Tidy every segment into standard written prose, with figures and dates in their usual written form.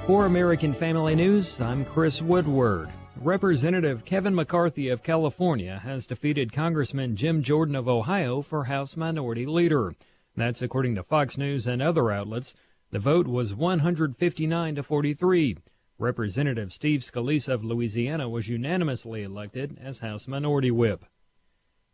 For American Family News, I'm Chris Woodward. Representative Kevin McCarthy of California has defeated Congressman Jim Jordan of Ohio for House Minority Leader. That's according to Fox News and other outlets. The vote was 159 to 43. Representative Steve Scalise of Louisiana was unanimously elected as House Minority Whip.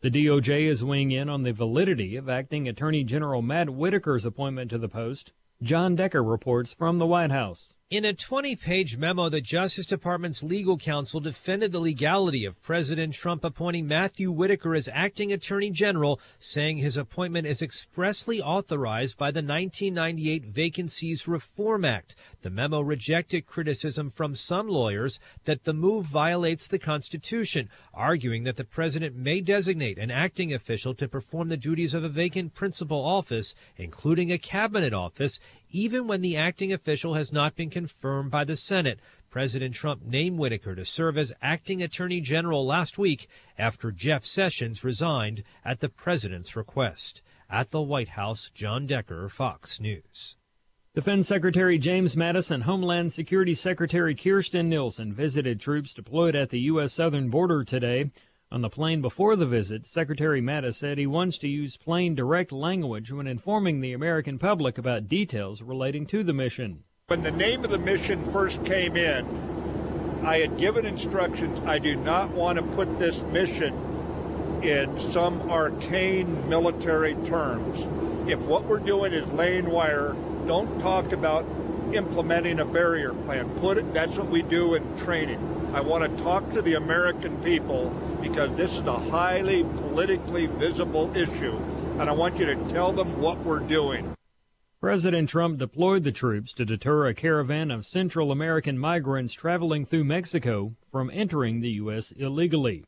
The DOJ is weighing in on the validity of acting Attorney General Matt Whitaker's appointment to the post. John Decker reports from the White House. In a 20-page memo, the Justice Department's legal counsel defended the legality of President Trump appointing Matthew Whitaker as acting attorney general, saying his appointment is expressly authorized by the 1998 Vacancies Reform Act. The memo rejected criticism from some lawyers that the move violates the Constitution, arguing that the president may designate an acting official to perform the duties of a vacant principal office, including a cabinet office, even when the acting official has not been confirmed by the Senate. President Trump named Whitaker to serve as acting attorney general last week after Jeff Sessions resigned at the president's request. At the White House, John Decker, Fox News. Defense Secretary James Mattis and Homeland Security Secretary Kirstjen Nielsen visited troops deployed at the U.S. southern border today. On the plane before the visit, Secretary Mattis said he wants to use plain, direct language when informing the American public about details relating to the mission. When the name of the mission first came in, I had given instructions. I do not want to put this mission in some arcane military terms. If what we're doing is laying wire, don't talk about implementing a barrier plan. That's what we do in training. I want to talk to the American people because this is a highly politically visible issue, and I want you to tell them what we're doing. President Trump deployed the troops to deter a caravan of Central American migrants traveling through Mexico from entering the U.S. illegally.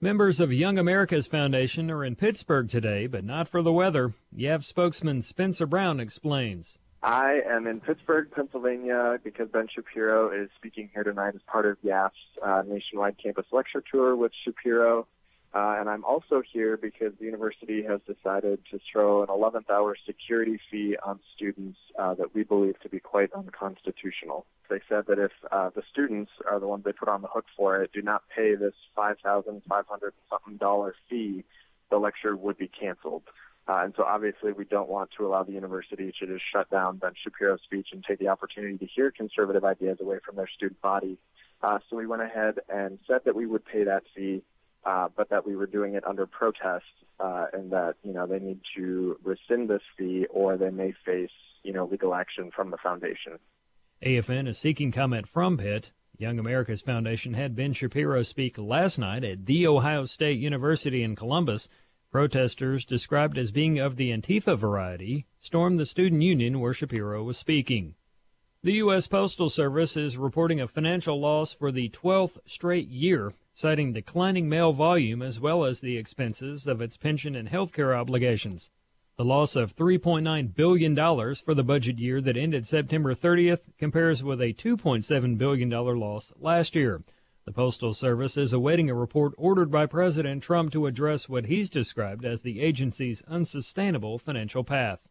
Members of Young America's Foundation are in Pittsburgh today, but not for the weather. YAF spokesman Spencer Brown explains. I am in Pittsburgh, Pennsylvania, because Ben Shapiro is speaking here tonight as part of YAF's nationwide campus lecture tour with Shapiro. And I'm also here because the university has decided to throw an 11th hour security fee on students that we believe to be quite unconstitutional. They said that if the students are the ones they put on the hook for it, do not pay this $5,500-something fee, the lecture would be canceled. And so obviously we don't want to allow the university to just shut down Ben Shapiro's speech and take the opportunity to hear conservative ideas away from their student body. So we went ahead and said that we would pay that fee, but that we were doing it under protest, and that, they need to rescind this fee or they may face, legal action from the foundation. AFN is seeking comment from Pitt. Young America's Foundation had Ben Shapiro speak last night at The Ohio State University in Columbus. Protesters, described as being of the Antifa variety, stormed the student union where Shapiro was speaking. The U.S. Postal Service is reporting a financial loss for the 12th straight year, citing declining mail volume as well as the expenses of its pension and health care obligations. The loss of $3.9 billion for the budget year that ended September 30th compares with a $2.7 billion loss last year. The Postal Service is awaiting a report ordered by President Trump to address what he's described as the agency's unsustainable financial path.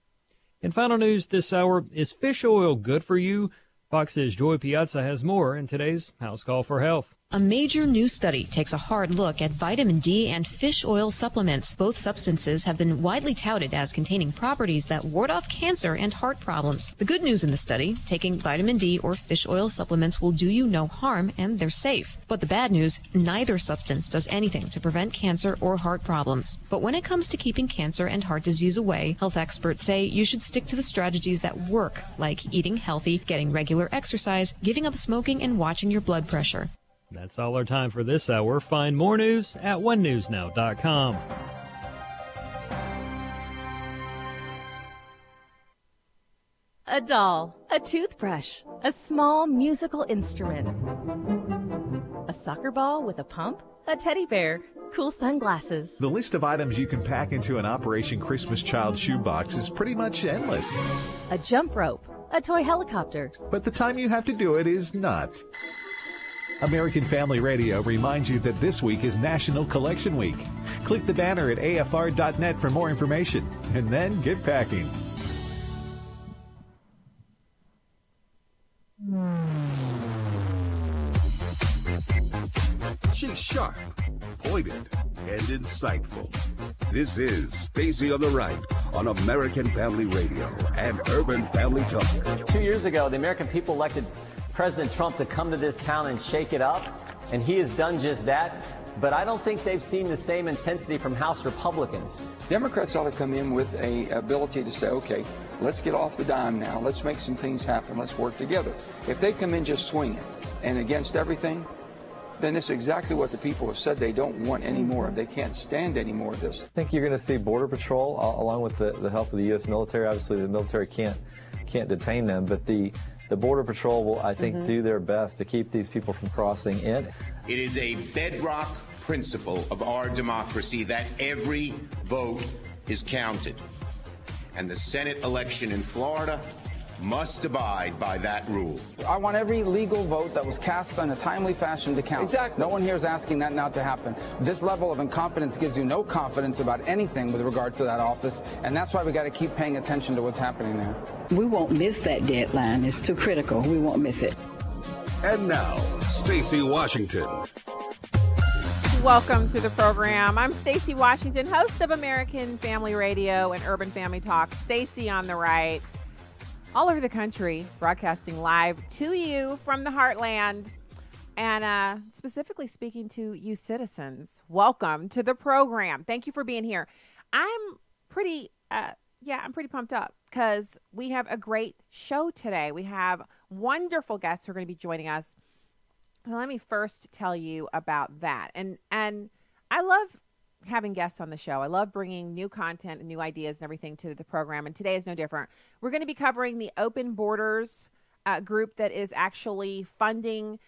In final news this hour, is fish oil good for you? Fox's Joy Piazza has more in today's House Call for Health. A major new study takes a hard look at vitamin D and fish oil supplements. Both substances have been widely touted as containing properties that ward off cancer and heart problems. The good news in the study, taking vitamin D or fish oil supplements will do you no harm and they're safe. But the bad news, neither substance does anything to prevent cancer or heart problems. But when it comes to keeping cancer and heart disease away, health experts say you should stick to the strategies that work, like eating healthy, getting regular exercise, giving up smoking, and watching your blood pressure. That's all our time for this hour. Find more news at onenewsnow.com. A doll, a toothbrush, a small musical instrument, a soccer ball with a pump, a teddy bear, cool sunglasses. The list of items you can pack into an Operation Christmas Child shoebox is pretty much endless. A jump rope, a toy helicopter. But the time you have to do it is not. American Family Radio reminds you that this week is National Collection Week. Click the banner at afr.net for more information, and then get packing. She's sharp, pointed, and insightful. This is Stacy on the Right on American Family Radio and Urban Family Talk. 2 years ago, the American people elected President Trump to come to this town and shake it up, and he has done just that. But I don't think they've seen the same intensity from House Republicans. Democrats ought to come in with an ability to say, okay, let's get off the dime now. Let's make some things happen. Let's work together. If they come in just swinging and against everything, then it's exactly what the people have said they don't want anymore. They can't stand any more of this. I think you're going to see Border Patrol, along with the help of the U.S. military. Obviously, the military can't detain them, but the Border Patrol will, I think, do their best to keep these people from crossing in. It is a bedrock principle of our democracy that every vote is counted. And the Senate election in Florida must abide by that rule. I want every legal vote that was cast in a timely fashion to count. Exactly. No one here is asking that not to happen. This level of incompetence gives you no confidence about anything with regards to that office, and that's why we got to keep paying attention to what's happening there. We won't miss that deadline. It's too critical. We won't miss it. And now, Stacy Washington. Welcome to the program. I'm Stacy Washington, host of American Family Radio and Urban Family Talk. Stacy on the Right. All over the country, broadcasting live to you from the heartland, and specifically speaking to you citizens. Welcome to the program. Thank you for being here. I'm pretty pumped up because we have a great show today. We have wonderful guests who are going to be joining us. So let me first tell you about that. And I love having guests on the show. I love bringing new content and new ideas and everything to the program, and today is no different. We're going to be covering the Open Borders group that is actually funding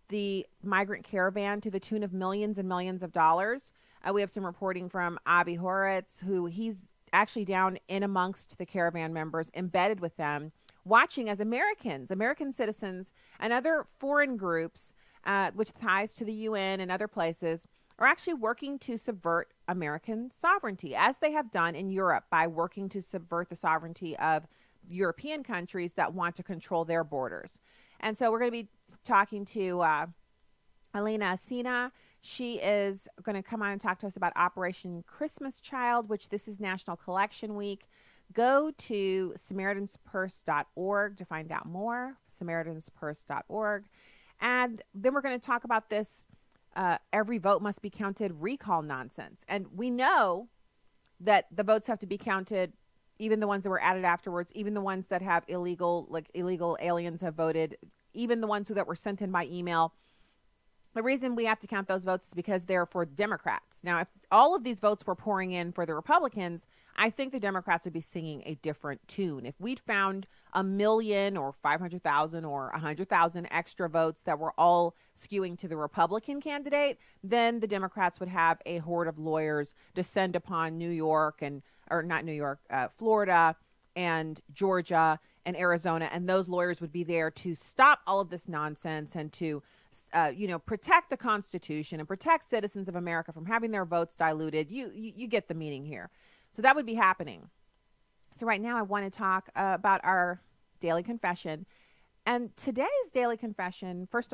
the Migrant Caravan to the tune of millions and millions of dollars. We have some reporting from Avi Horitz, who he's actually down in amongst the caravan members, embedded with them, watching as American citizens and other foreign groups, which ties to the UN and other places, are actually working to subvert American sovereignty, as they have done in Europe by working to subvert the sovereignty of European countries that want to control their borders. And so we're going to be talking to Alina Aisina. She is going to come on and talk to us about Operation Christmas Child, which this is National Collection Week. Go to SamaritansPurse.org to find out more, SamaritansPurse.org. And then we're going to talk about this every vote must be counted recall nonsense. And we know that the votes have to be counted, even the ones that were added afterwards, even the ones that have illegal aliens have voted, even the ones that were sent in by email. The reason we have to count those votes is because they're for Democrats. Now, if all of these votes were pouring in for the Republicans, I think the Democrats would be singing a different tune. If we'd found 1 million or 500,000 or 100,000 extra votes that were all skewing to the Republican candidate, then the Democrats would have a horde of lawyers descend upon Florida and Georgia and Arizona, and those lawyers would be there to stop all of this nonsense and to protect the Constitution and protect citizens of America from having their votes diluted. You get the meaning here. So that would be happening. So right now I want to talk about our daily confession. And today's daily confession, first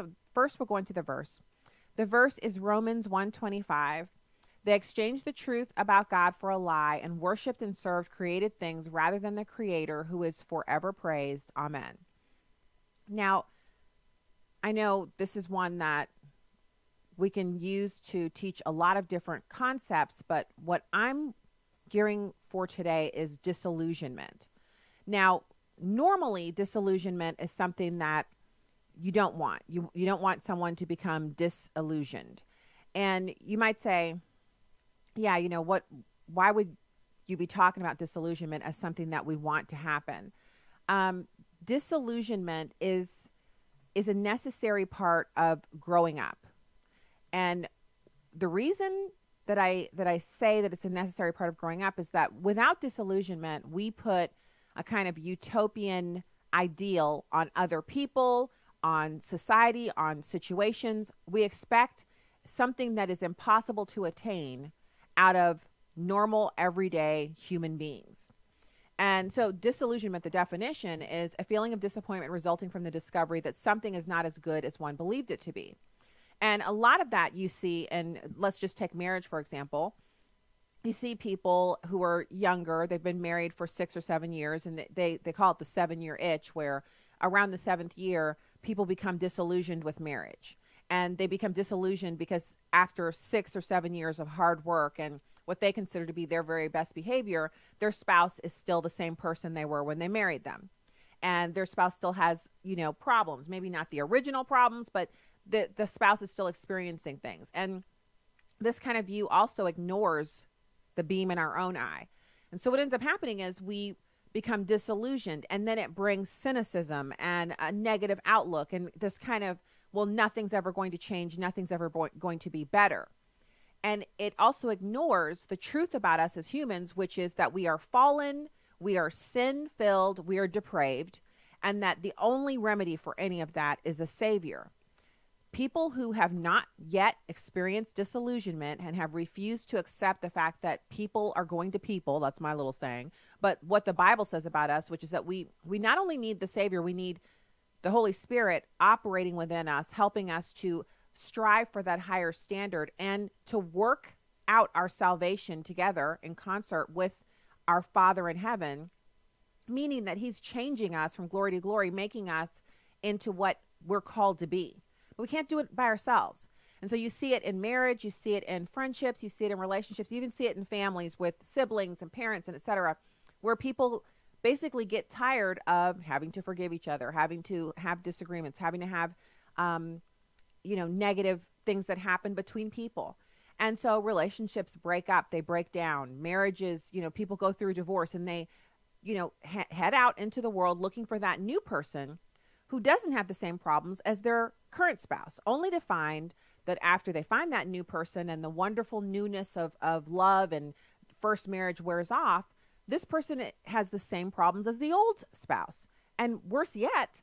we're going to the verse. The verse is Romans 1:25. They exchanged the truth about God for a lie and worshiped and served created things rather than the Creator, who is forever praised. Amen. Now, I know this is one that we can use to teach a lot of different concepts, but what I'm gearing for today is disillusionment. Now, normally disillusionment is something that you don't want. You don't want someone to become disillusioned. And you might say, yeah, why would you be talking about disillusionment as something that we want to happen? Disillusionment is a necessary part of growing up. And the reason that I say that it's a necessary part of growing up is that without disillusionment, we put a kind of utopian ideal on other people, on society, on situations. We expect something that is impossible to attain out of normal, everyday human beings. And so disillusionment, the definition, is a feeling of disappointment resulting from the discovery that something is not as good as one believed it to be. And a lot of that you see, and let's just take marriage, for example. You see people who are younger, they've been married for 6 or 7 years, and they call it the 7-year itch, where around the 7th year, people become disillusioned with marriage. And they become disillusioned because after 6 or 7 years of hard work and what they consider to be their very best behavior, their spouse is still the same person they were when they married them. And their spouse still has, problems, maybe not the original problems, but the spouse is still experiencing things. And this kind of view also ignores the beam in our own eye. And so what ends up happening is we become disillusioned, and then it brings cynicism and a negative outlook and this kind of, well, nothing's ever going to change, nothing's ever going to be better. And it also ignores the truth about us as humans, which is that we are fallen, we are sin-filled, we are depraved, and that the only remedy for any of that is a Savior. People who have not yet experienced disillusionment and have refused to accept the fact that people are going to people, that's my little saying, but what the Bible says about us, which is that we not only need the Savior, we need the Holy Spirit operating within us, helping us to strive for that higher standard and to work out our salvation together in concert with our Father in heaven, meaning that he's changing us from glory to glory, making us into what we're called to be. But we can't do it by ourselves. And so you see it in marriage, you see it in friendships, you see it in relationships, you even see it in families with siblings and parents and etc., where people basically get tired of having to forgive each other, having to have disagreements, having to have, negative things that happen between people. And so relationships break up, they break down. Marriages, people go through divorce and they, head out into the world looking for that new person who doesn't have the same problems as their current spouse, only to find that after they find that new person and the wonderful newness of love and first marriage wears off, this person has the same problems as the old spouse. And worse yet,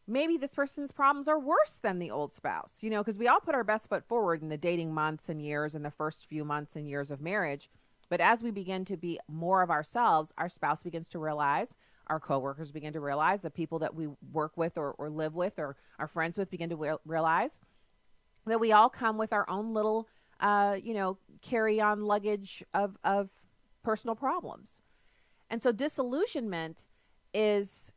maybe this person's problems are worse than the old spouse, because we all put our best foot forward in the dating months and years and the first few months and years of marriage. But as we begin to be more of ourselves, our spouse begins to realize, our coworkers begin to realize, the people that we work with or live with or are friends with begin to realize that we all come with our own little, carry-on luggage of personal problems. And so disillusionment is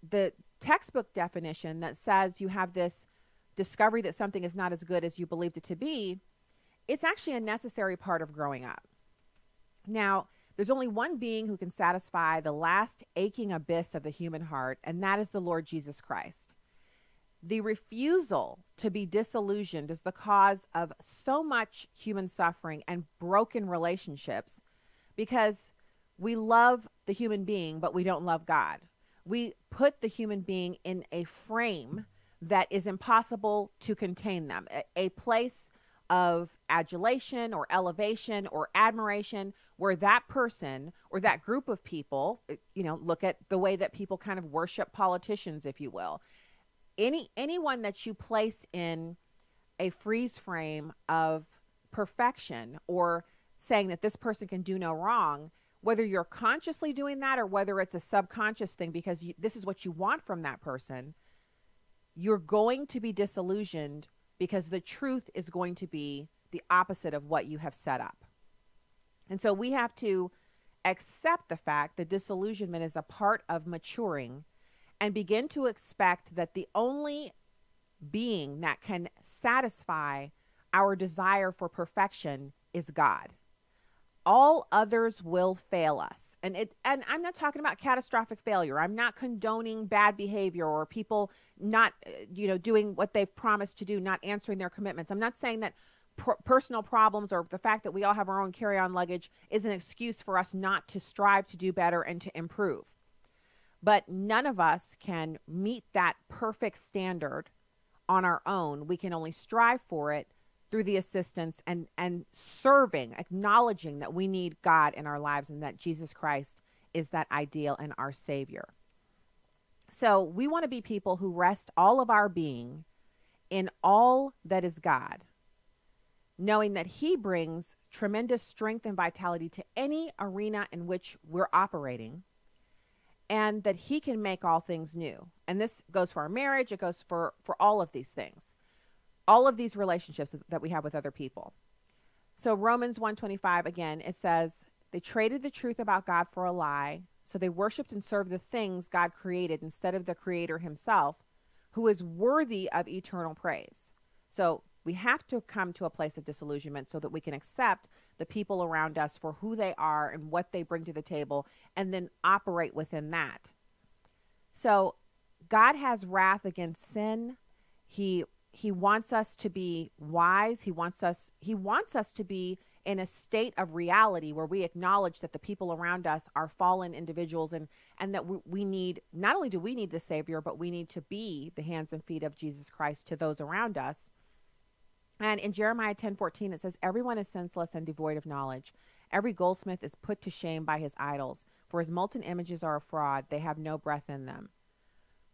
the textbook definition that says you have this discovery that something is not as good as you believed it to be. It's actually a necessary part of growing up. Now, there's only one being who can satisfy the last aching abyss of the human heart, and that is the Lord Jesus Christ. The refusal to be disillusioned is the cause of so much human suffering and broken relationships because we love the human being, but we don't love God. We put the human being in a frame that is impossible to contain them, a place of adulation or elevation or admiration where that person or that group of people, look at the way that people kind of worship politicians, if you will. Anyone that you place in a freeze frame of perfection or saying that this person can do no wrong, whether you're consciously doing that or whether it's a subconscious thing because this is what you want from that person, you're going to be disillusioned because the truth is going to be the opposite of what you have set up. And so we have to accept the fact that disillusionment is a part of maturing and begin to expect that the only being that can satisfy our desire for perfection is God. All others will fail us. And I'm not talking about catastrophic failure. I'm not condoning bad behavior or people not, doing what they've promised to do, not answering their commitments. I'm not saying that personal problems or the fact that we all have our own carry-on luggage is an excuse for us not to strive to do better and to improve. But none of us can meet that perfect standard on our own. We can only strive for it through the assistance and serving, acknowledging that we need God in our lives and that Jesus Christ is that ideal and our Savior. So we want to be people who rest all of our being in all that is God, knowing that He brings tremendous strength and vitality to any arena in which we're operating, and that He can make all things new. And this goes for our marriage. It goes for all of these things. all of these relationships that we have with other people. So Romans 1:25, again, it says, they traded the truth about God for a lie, so they worshiped and served the things God created instead of the Creator himself, who is worthy of eternal praise. So we have to come to a place of disillusionment so that we can accept the people around us for who they are and what they bring to the table, and then operate within that. So God has wrath against sin. He wants us to be wise. He wants us to be in a state of reality where we acknowledge that the people around us are fallen individuals, and that we need, not only do we need the Savior, but we need to be the hands and feet of Jesus Christ to those around us. And in Jeremiah 10:14, it says, everyone is senseless and devoid of knowledge. Every goldsmith is put to shame by his idols, for his molten images are a fraud. They have no breath in them.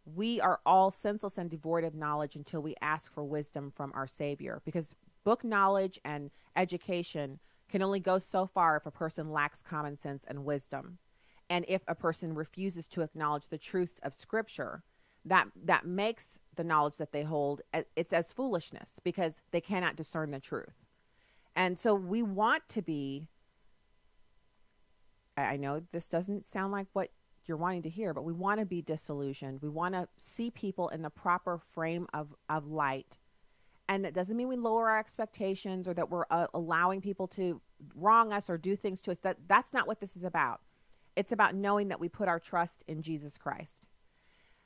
We are all senseless and devoid of knowledge until we ask for wisdom from our Savior, because book knowledge and education can only go so far if a person lacks common sense and wisdom. And if a person refuses to acknowledge the truths of Scripture, that makes the knowledge that they hold, it's as foolishness, because they cannot discern the truth. And so we want to be, I know this doesn't sound like what you're wanting to hear, but we want to be disillusioned. We want to see people in the proper frame of light. And that doesn't mean we lower our expectations or that we're allowing people to wrong us or do things to us. That's not what this is about. It's about knowing that we put our trust in Jesus Christ.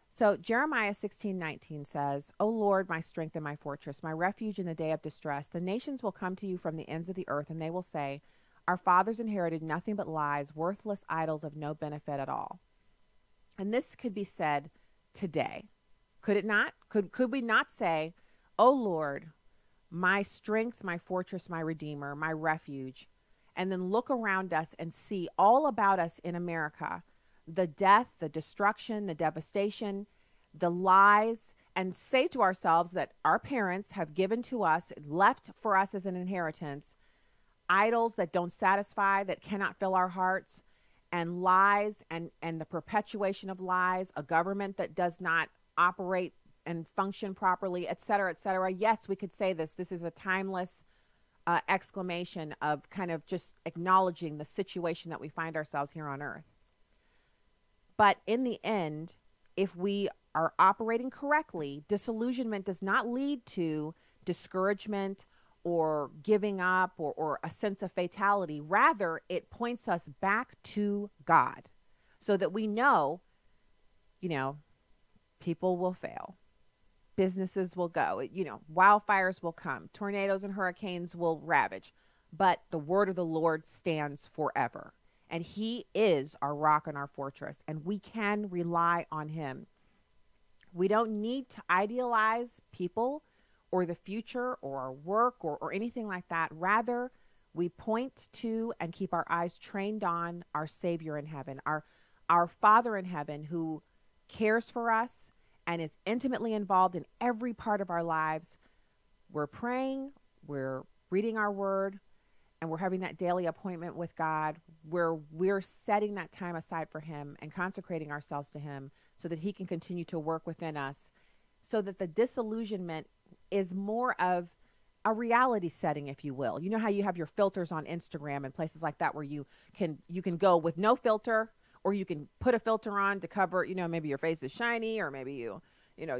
So Jeremiah 16:19 says, O Lord, my strength and my fortress, my refuge in the day of distress, the nations will come to you from the ends of the earth, and they will say, our fathers inherited nothing but lies, worthless idols of no benefit at all. And this could be said today. Could it not? Could we not say, O Lord, my strength, my fortress, my redeemer, my refuge, and then look around us and see all about us in America, the death, the destruction, the devastation, the lies, and say to ourselves that our parents have given to us, left for us as an inheritance, idols that don't satisfy, that cannot fill our hearts, and lies and the perpetuation of lies, a government that does not operate and function properly, et cetera, et cetera. Yes, we could say this. This is a timeless exclamation of kind of just acknowledging the situation that we find ourselves here on earth. But in the end, if we are operating correctly, disillusionment does not lead to discouragement or giving up or a sense of fatality. Rather, it points us back to God so that we know, people will fail. Businesses will go, wildfires will come, tornadoes and hurricanes will ravage, but the word of the Lord stands forever. And he is our rock and our fortress, and we can rely on him. We don't need to idealize people or the future or our work or anything like that. Rather, we point to and keep our eyes trained on our Savior in heaven, our Father in heaven, who cares for us and is intimately involved in every part of our lives. We're praying, we're reading our word, and we're having that daily appointment with God where we're setting that time aside for him and consecrating ourselves to him so that he can continue to work within us, so that the disillusionment is more of a reality setting, if you will. You know how you have your filters on Instagram and places like that where you can go with no filter, or you can put a filter on to cover, maybe your face is shiny, or maybe you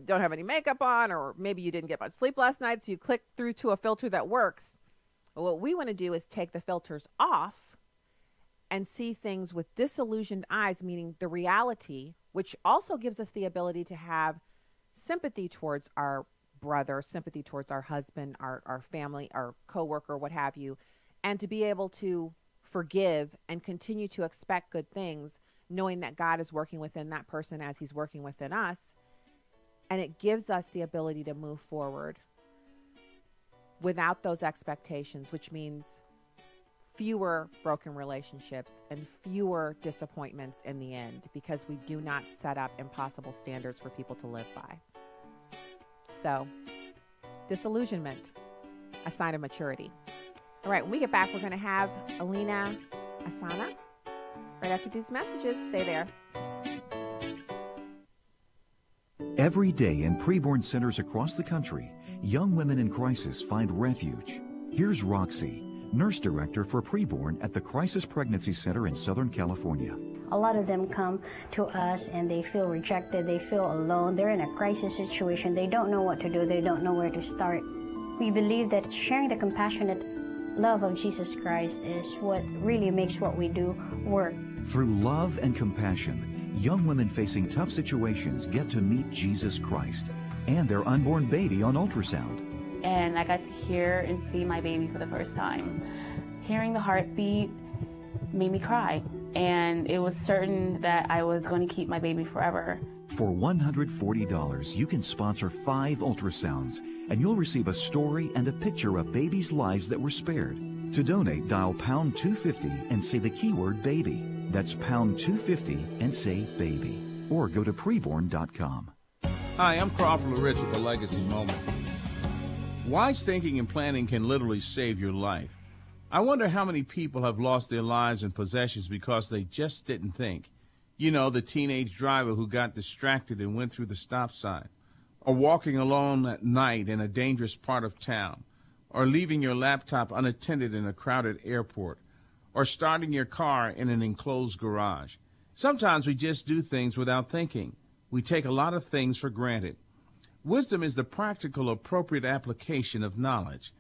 don't have any makeup on, or maybe you didn't get much sleep last night, so you click through to a filter that works. What we want to do is take the filters off and see things with disillusioned eyes, meaning the reality, which also gives us the ability to have sympathy towards our brother, sympathy towards our husband, our family, our coworker, what have you, and to be able to forgive and continue to expect good things, knowing that God is working within that person as he's working within us. And it gives us the ability to move forward without those expectations, which means fewer broken relationships and fewer disappointments in the end, because we do not set up impossible standards for people to live by. So, disillusionment, a sign of maturity. All right, when we get back, we're going to have Alina, Aisina, right after these messages. Stay there. Every day in preborn centers across the country, young women in crisis find refuge. Here's Roxy, nurse director for preborn at the Crisis Pregnancy Center in Southern California. A lot of them come to us and they feel rejected, they feel alone, they're in a crisis situation, they don't know what to do, they don't know where to start. We believe that sharing the compassionate love of Jesus Christ is what really makes what we do work. Through love and compassion, young women facing tough situations get to meet Jesus Christ and their unborn baby on ultrasound. And I got to hear and see my baby for the first time. Hearing the heartbeat made me cry, and it was certain that I was going to keep my baby forever. For $140, you can sponsor 5 ultrasounds, and you'll receive a story and a picture of babies' lives that were spared. To donate, dial pound 250 and say the keyword baby. That's pound 250 and say baby. Or go to preborn.com. Hi, I'm Crawford Loritz with the Legacy Moment. Wise thinking and planning can literally save your life. I wonder how many people have lost their lives and possessions because they just didn't think. You know, the teenage driver who got distracted and went through the stop sign, or walking alone at night in a dangerous part of town, or leaving your laptop unattended in a crowded airport, or starting your car in an enclosed garage. Sometimes we just do things without thinking. We take a lot of things for granted. Wisdom is the practical, appropriate application of knowledge.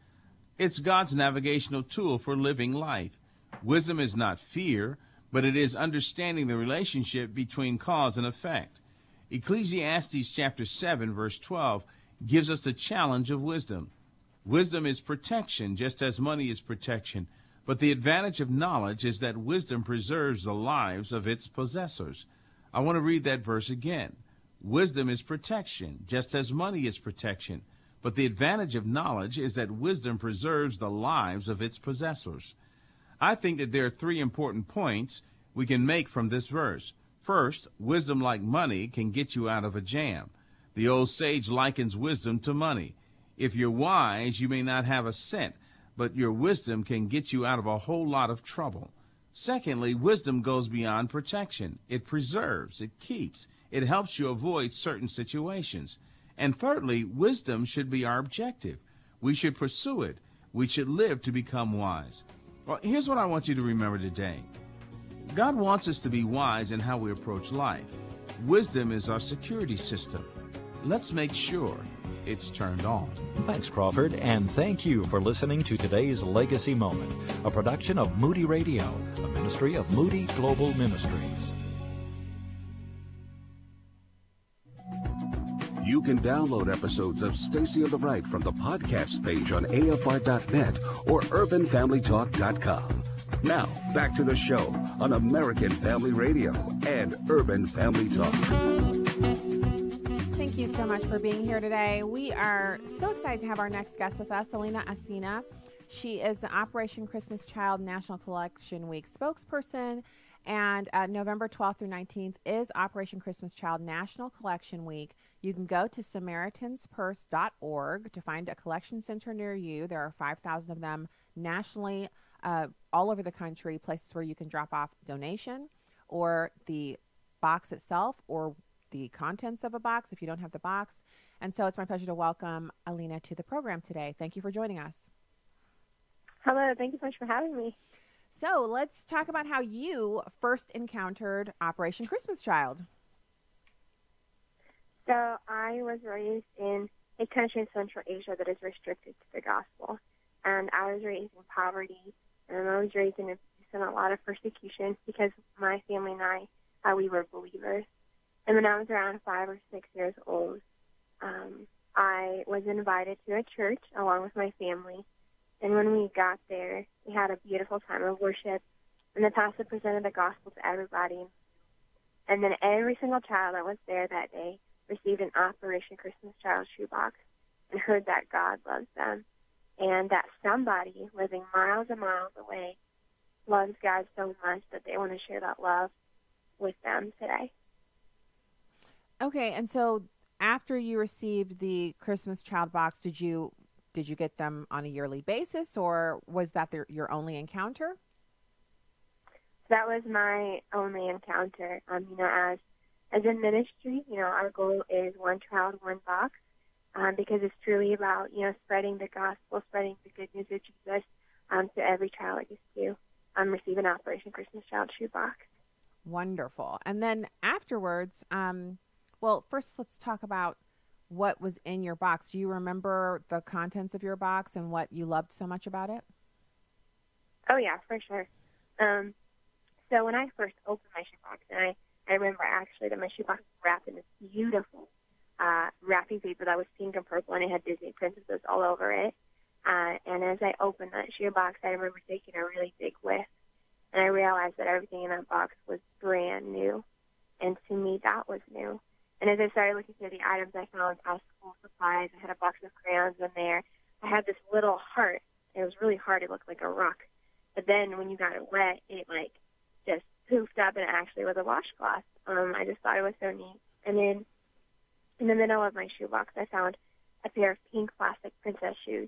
It's God's navigational tool for living life. Wisdom is not fear, but it is understanding the relationship between cause and effect. Ecclesiastes chapter 7, verse 12 gives us the challenge of wisdom. Wisdom is protection, just as money is protection. But the advantage of knowledge is that wisdom preserves the lives of its possessors. I want to read that verse again. Wisdom is protection, just as money is protection. But the advantage of knowledge is that wisdom preserves the lives of its possessors. I think that there are 3 important points we can make from this verse. First, wisdom, like money, can get you out of a jam. The old sage likens wisdom to money. If you're wise, you may not have a cent, but your wisdom can get you out of a whole lot of trouble. Secondly, wisdom goes beyond protection. It preserves, it keeps, it helps you avoid certain situations. And thirdly, wisdom should be our objective. We should pursue it. We should live to become wise. Well, here's what I want you to remember today. God wants us to be wise in how we approach life. Wisdom is our security system. Let's make sure it's turned on. Thanks, Crawford, and thank you for listening to today's Legacy Moment, a production of Moody Radio, a ministry of Moody Global Ministries. You can download episodes of Stacy on the Right from the podcast page on AFR.net or UrbanFamilyTalk.com. Now, back to the show on American Family Radio and Urban Family Talk. Thank you so much for being here today. We are so excited to have our next guest with us, Alina Aisina. She is the Operation Christmas Child National Collection Week spokesperson, and November 12th through 19th is Operation Christmas Child National Collection Week. You can go to SamaritansPurse.org to find a collection center near you. There are 5,000 of them nationally, all over the country, places where you can drop off donation or the box itself or the contents of a box if you don't have the box. And so it's my pleasure to welcome Alina to the program today. Thank you for joining us. Hello, thank you so much for having me. So let's talk about how you first encountered Operation Christmas Child. So I was raised in a country in Central Asia that is restricted to the gospel. And I was raised in poverty, and I was raised in a lot of persecution because my family and I, we were believers. And when I was around 5 or 6 years old, I was invited to a church along with my family. And when we got there, we had a beautiful time of worship, and the pastor presented the gospel to everybody. And then every single child that was there that day received an Operation Christmas Child shoebox and heard that God loves them and that somebody living miles and miles away loves God so much that they want to share that love with them today. Okay, and so after you received the Christmas Child box, did you get them on a yearly basis, or was that your only encounter? That was my only encounter. As a ministry, our goal is one child, one box. because it's truly about, spreading the gospel, spreading the good news of Jesus to every child that gets to receive an Operation Christmas Child shoebox. Wonderful. And then afterwards, first let's talk about what was in your box. Do you remember the contents of your box and what you loved so much about it? Oh, yeah, for sure. So when I first opened my shoebox, and I remember actually that my shoebox was wrapped in this beautiful wrapping paper that was pink and purple, and it had Disney princesses all over it. And as I opened that shoebox, I remember taking a really big whiff, and I realized that everything in that box was brand new. And to me, that was new. And as I started looking through the items, I found school supplies. I had a box of crayons in there. I had this little heart. It was really hard. It looked like a rock. But then when you got it wet, it just poofed up, and it actually was a washcloth. I just thought it was so neat. And then in the middle of my shoebox, I found a pair of pink plastic princess shoes.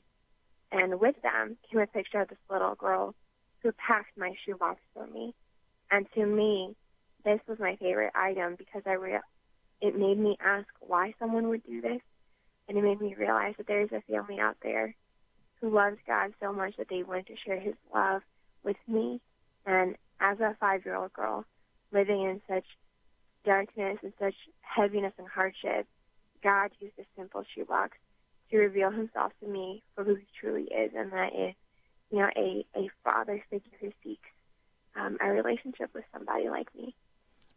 And with them came a picture of this little girl who packed my shoebox for me. And to me, this was my favorite item because it made me ask why someone would do this. And it made me realize that there's a family out there who loves God so much that they want to share his love with me. And as a 5-year-old girl living in such darkness and such heaviness and hardship, God used a simple shoebox to reveal himself to me for who he truly is, and that is, a father figure who seeks a relationship with somebody like me.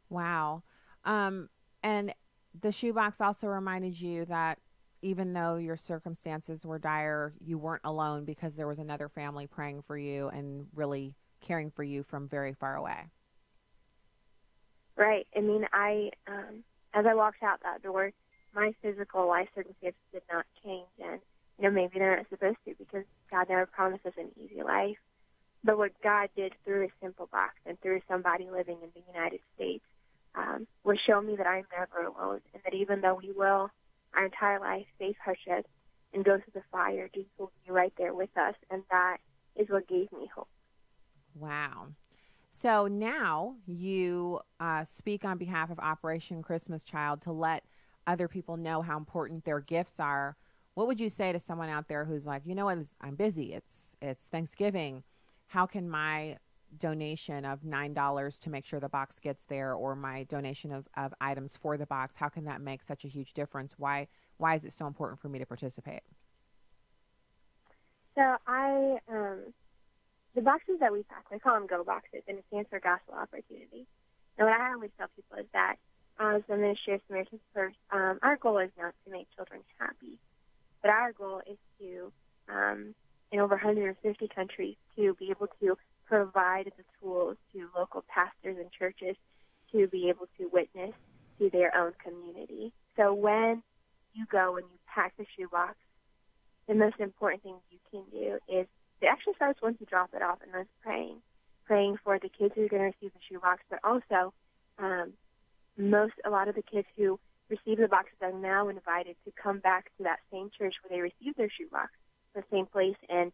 Wow. And the shoebox also reminded you that even though your circumstances were dire, you weren't alone because there was another family praying for you and really caring for you from very far away. Right. I mean, as I walked out that door, my physical life circumstances did not change, and maybe they're not supposed to because God never promised us an easy life. But what God did through a simple box and through somebody living in the United States was show me that I'm never alone, and that even though we will our entire life face hardship and go through the fire, Jesus will be right there with us, and that is what gave me hope. Wow. So now you speak on behalf of Operation Christmas Child to let other people know how important their gifts are. What would you say to someone out there who's like, you know what, I'm busy, it's Thanksgiving, how can my donation of $9 to make sure the box gets there, or my donation of items for the box, how can that make such a huge difference? Why is it so important for me to participate? So the boxes that we pack, we call them Go Boxes, and it stands for Gospel Opportunity. And what I always tell people is that as the Ministry of Samaritans First, our goal is not to make children happy, but our goal is to, in over 150 countries, to be able to provide the tools to local pastors and churches to be able to witness to their own community. So when you go and you pack the shoebox, the most important thing you can do is, it actually starts once you drop it off, and that's praying for the kids who are going to receive the shoebox, but also a lot of the kids who receive the boxes are now invited to come back to that same church where they received their shoebox, the same place, and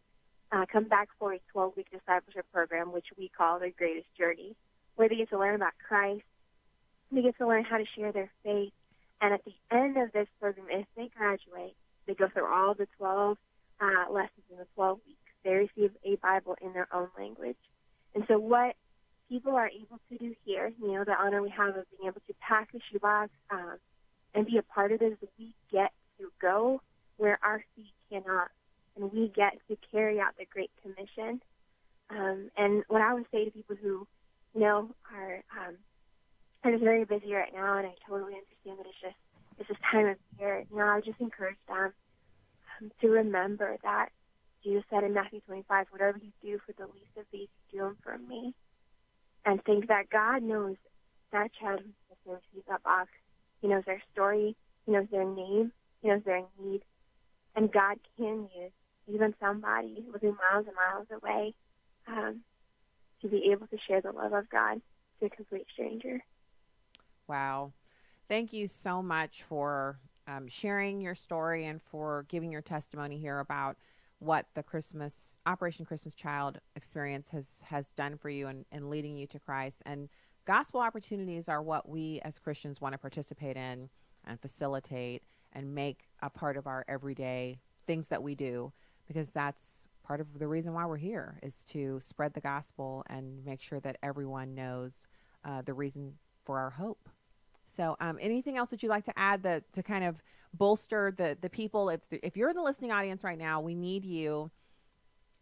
come back for a 12-week discipleship program, which we call the Greatest Journey, where they get to learn about Christ, they get to learn how to share their faith, and at the end of this program, if they graduate, they go through all the 12 lessons in the 12 weeks. They receive a Bible in their own language. And so what people are able to do here, the honor we have of being able to pack the shoebox and be a part of this, we get to go where our feet cannot, and we get to carry out the Great Commission. And what I would say to people who, are just very busy right now, and I totally understand that it's this time of year, I would just encourage them to remember that Jesus said in Matthew 25, whatever you do for the least of these, you do them for me. And think that God knows that child who's going to receive that box. He knows their story. He knows their name. He knows their need. And God can use even somebody living miles and miles away to be able to share the love of God to a complete stranger. Wow. Thank you so much for sharing your story and for giving your testimony here about what the Operation Christmas Child experience has done for you and leading you to Christ. And gospel opportunities are what we as Christians want to participate in and facilitate. and make a part of our everyday things that we do, because that's part of the reason why we're here, is to spread the gospel and make sure that everyone knows the reason for our hope. So anything else that you'd like to add to kind of bolster the people? If you're in the listening audience right now, we need you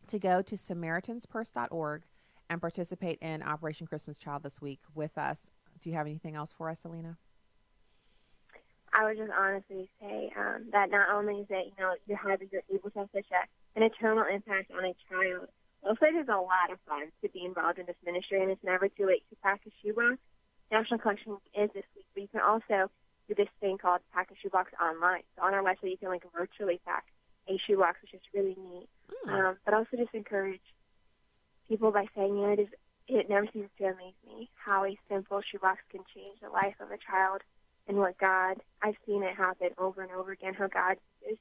to go to SamaritansPurse.org and participate in Operation Christmas Child this week with us. Do you have anything else for us, Alina? I would just honestly say that not only is it, you're able to have such an eternal impact on a child, also it is a lot of fun to be involved in this ministry, and it's never too late to pack a shoebox. National Collection Week is this week, but you can also do this thing called Pack a Shoebox online. So on our website, you can virtually pack a shoebox, which is really neat. But also just encourage people by saying, it never ceases to amaze me how a simple shoebox can change the life of a child, and I've seen it happen over and over again, how God uses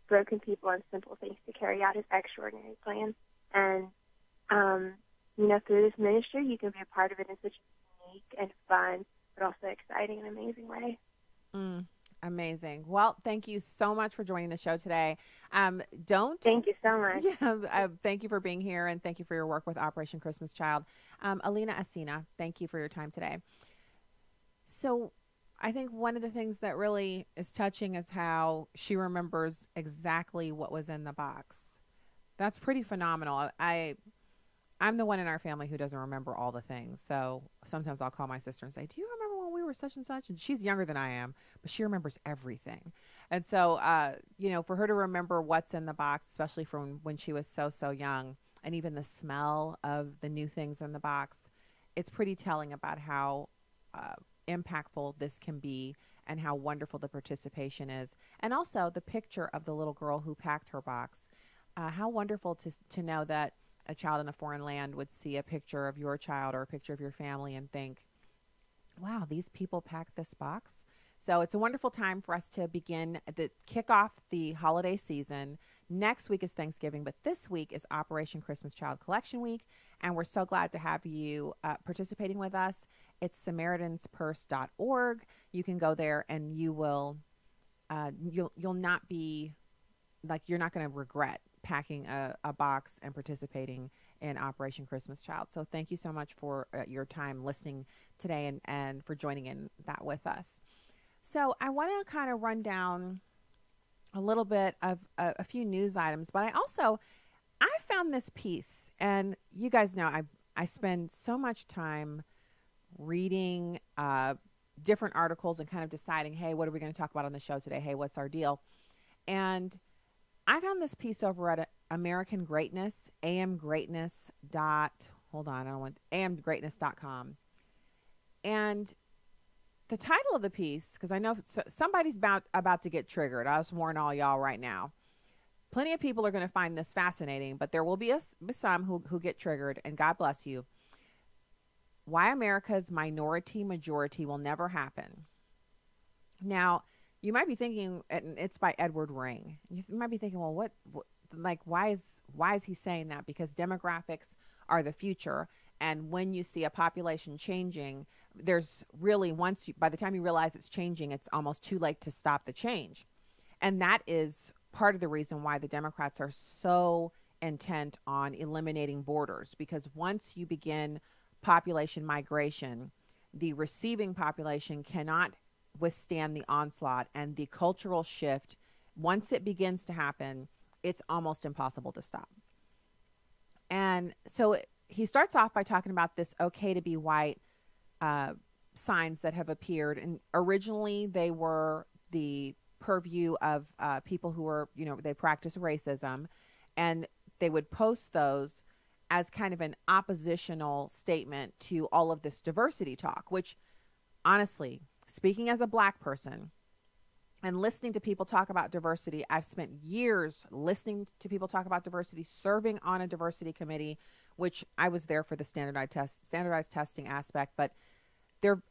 broken people and simple things to carry out his extraordinary plan. And, through this ministry, you can be a part of it in such a unique and fun, but also exciting and amazing way. Amazing. Well, thank you so much for joining the show today. Thank you so much. Thank you for being here, and thank you for your work with Operation Christmas Child. Alina, Aisina, thank you for your time today. So I think one of the things that really is touching is how she remembers exactly what was in the box. That's pretty phenomenal. I'm the one in our family who doesn't remember all the things. So sometimes I'll call my sister and say, do you remember when we were such and such? And she's younger than I am, but she remembers everything. And so, for her to remember what's in the box, especially from when she was so young, and even the smell of the new things in the box, it's pretty telling about how impactful this can be and how wonderful the participation is. And also the picture of the little girl who packed her box. How wonderful to know that a child in a foreign land would see a picture of your child or a picture of your family and think, wow, these people packed this box. So it's a wonderful time for us to kick off the holiday season. Next week is Thanksgiving, but this week is Operation Christmas Child Collection Week, and we're so glad to have you participating with us. It's SamaritansPurse.org. You can go there, and you will you'll not be you're not going to regret packing a box and participating in Operation Christmas Child. So thank you so much for your time listening today and for joining in that with us. So I want to kind of run down a little bit of a few news items, but I found this piece, and you guys know I spend so much time reading different articles and kind of deciding, hey, what are we going to talk about on the show today? Hey, what's our deal? And I found this piece over at American Greatness, amgreatness.com. And the title of the piece, because I know somebody's about to get triggered. I'll just warn all y'all right now. Plenty of people are going to find this fascinating, but there will be some who get triggered, and God bless you. Why America's minority majority will never happen. Now, you might be thinking, and it's by Edward Ring. You might be thinking, well, why is he saying that? Because demographics are the future, and when you see a population changing, there's really by the time you realize it's changing, it's almost too late to stop the change, and that is part of the reason why the Democrats are so intent on eliminating borders. Because once you begin population migration, the receiving population cannot withstand the onslaught, and the cultural shift, once it begins to happen, it's almost impossible to stop. And so he starts off by talking about this okay to be white signs that have appeared, and originally they were the purview of people who were, they practice racism, and they would post those as kind of an oppositional statement to all of this diversity talk, which honestly, speaking as a Black person and listening to people talk about diversity, I've spent years listening to people talk about diversity, serving on a diversity committee, which I was there for the standardized testing aspect. But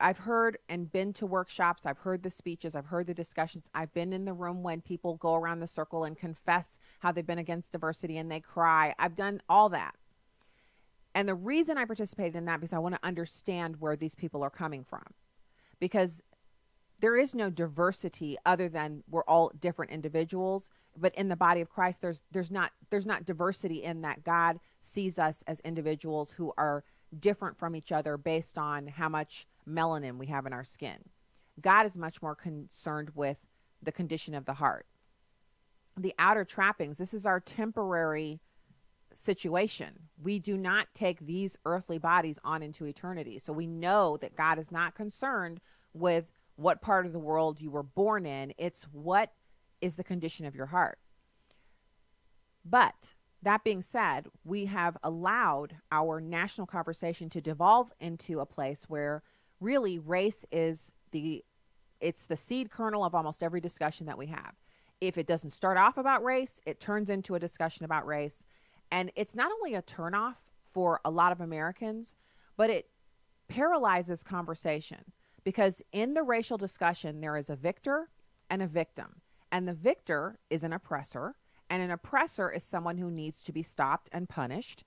I've heard and been to workshops. I've heard the speeches. I've heard the discussions. I've been in the room when people go around the circle and confess how they've been against diversity and they cry. I've done all that. And the reason I participated in that because I want to understand where these people are coming from. Because there is no diversity other than we're all different individuals. But in the body of Christ, there's not diversity in that God sees us as individuals who are different from each other based on how much melanin we have in our skin. God is much more concerned with the condition of the heart. The outer trappings, this is our temporary situation. We do not take these earthly bodies on into eternity. So we know that God is not concerned with what part of the world you were born in. It's what is the condition of your heart. But that being said, we have allowed our national conversation to devolve into a place where really race is it's the seed kernel of almost every discussion that we have. If it doesn't start off about race, it turns into a discussion about race. And it's not only a turnoff for a lot of Americans, but it paralyzes conversation, because in the racial discussion, there is a victor and a victim. And the victor is an oppressor, and an oppressor is someone who needs to be stopped and punished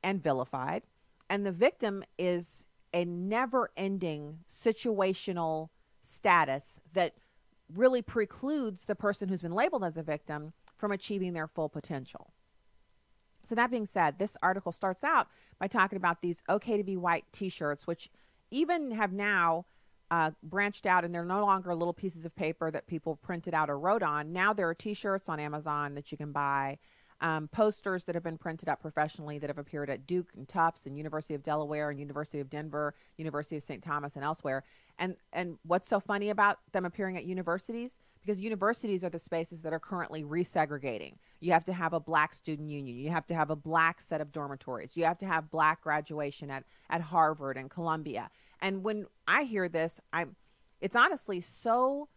and vilified. And the victim is a never-ending situational status that really precludes the person who's been labeled as a victim from achieving their full potential. So that being said, this article starts out by talking about these okay to be white t-shirts, which even have now branched out, and they're no longer little pieces of paper that people printed out or wrote on. Now there are t-shirts on Amazon that you can buy, posters that have been printed up professionally that have appeared at Duke and Tufts and University of Delaware and University of Denver, University of St. Thomas, and elsewhere. And what's so funny about them appearing at universities? Because universities are the spaces that are currently resegregating. You have to have a black student union. You have to have a black set of dormitories. You have to have black graduation at Harvard and Columbia. And when I hear this, it's honestly so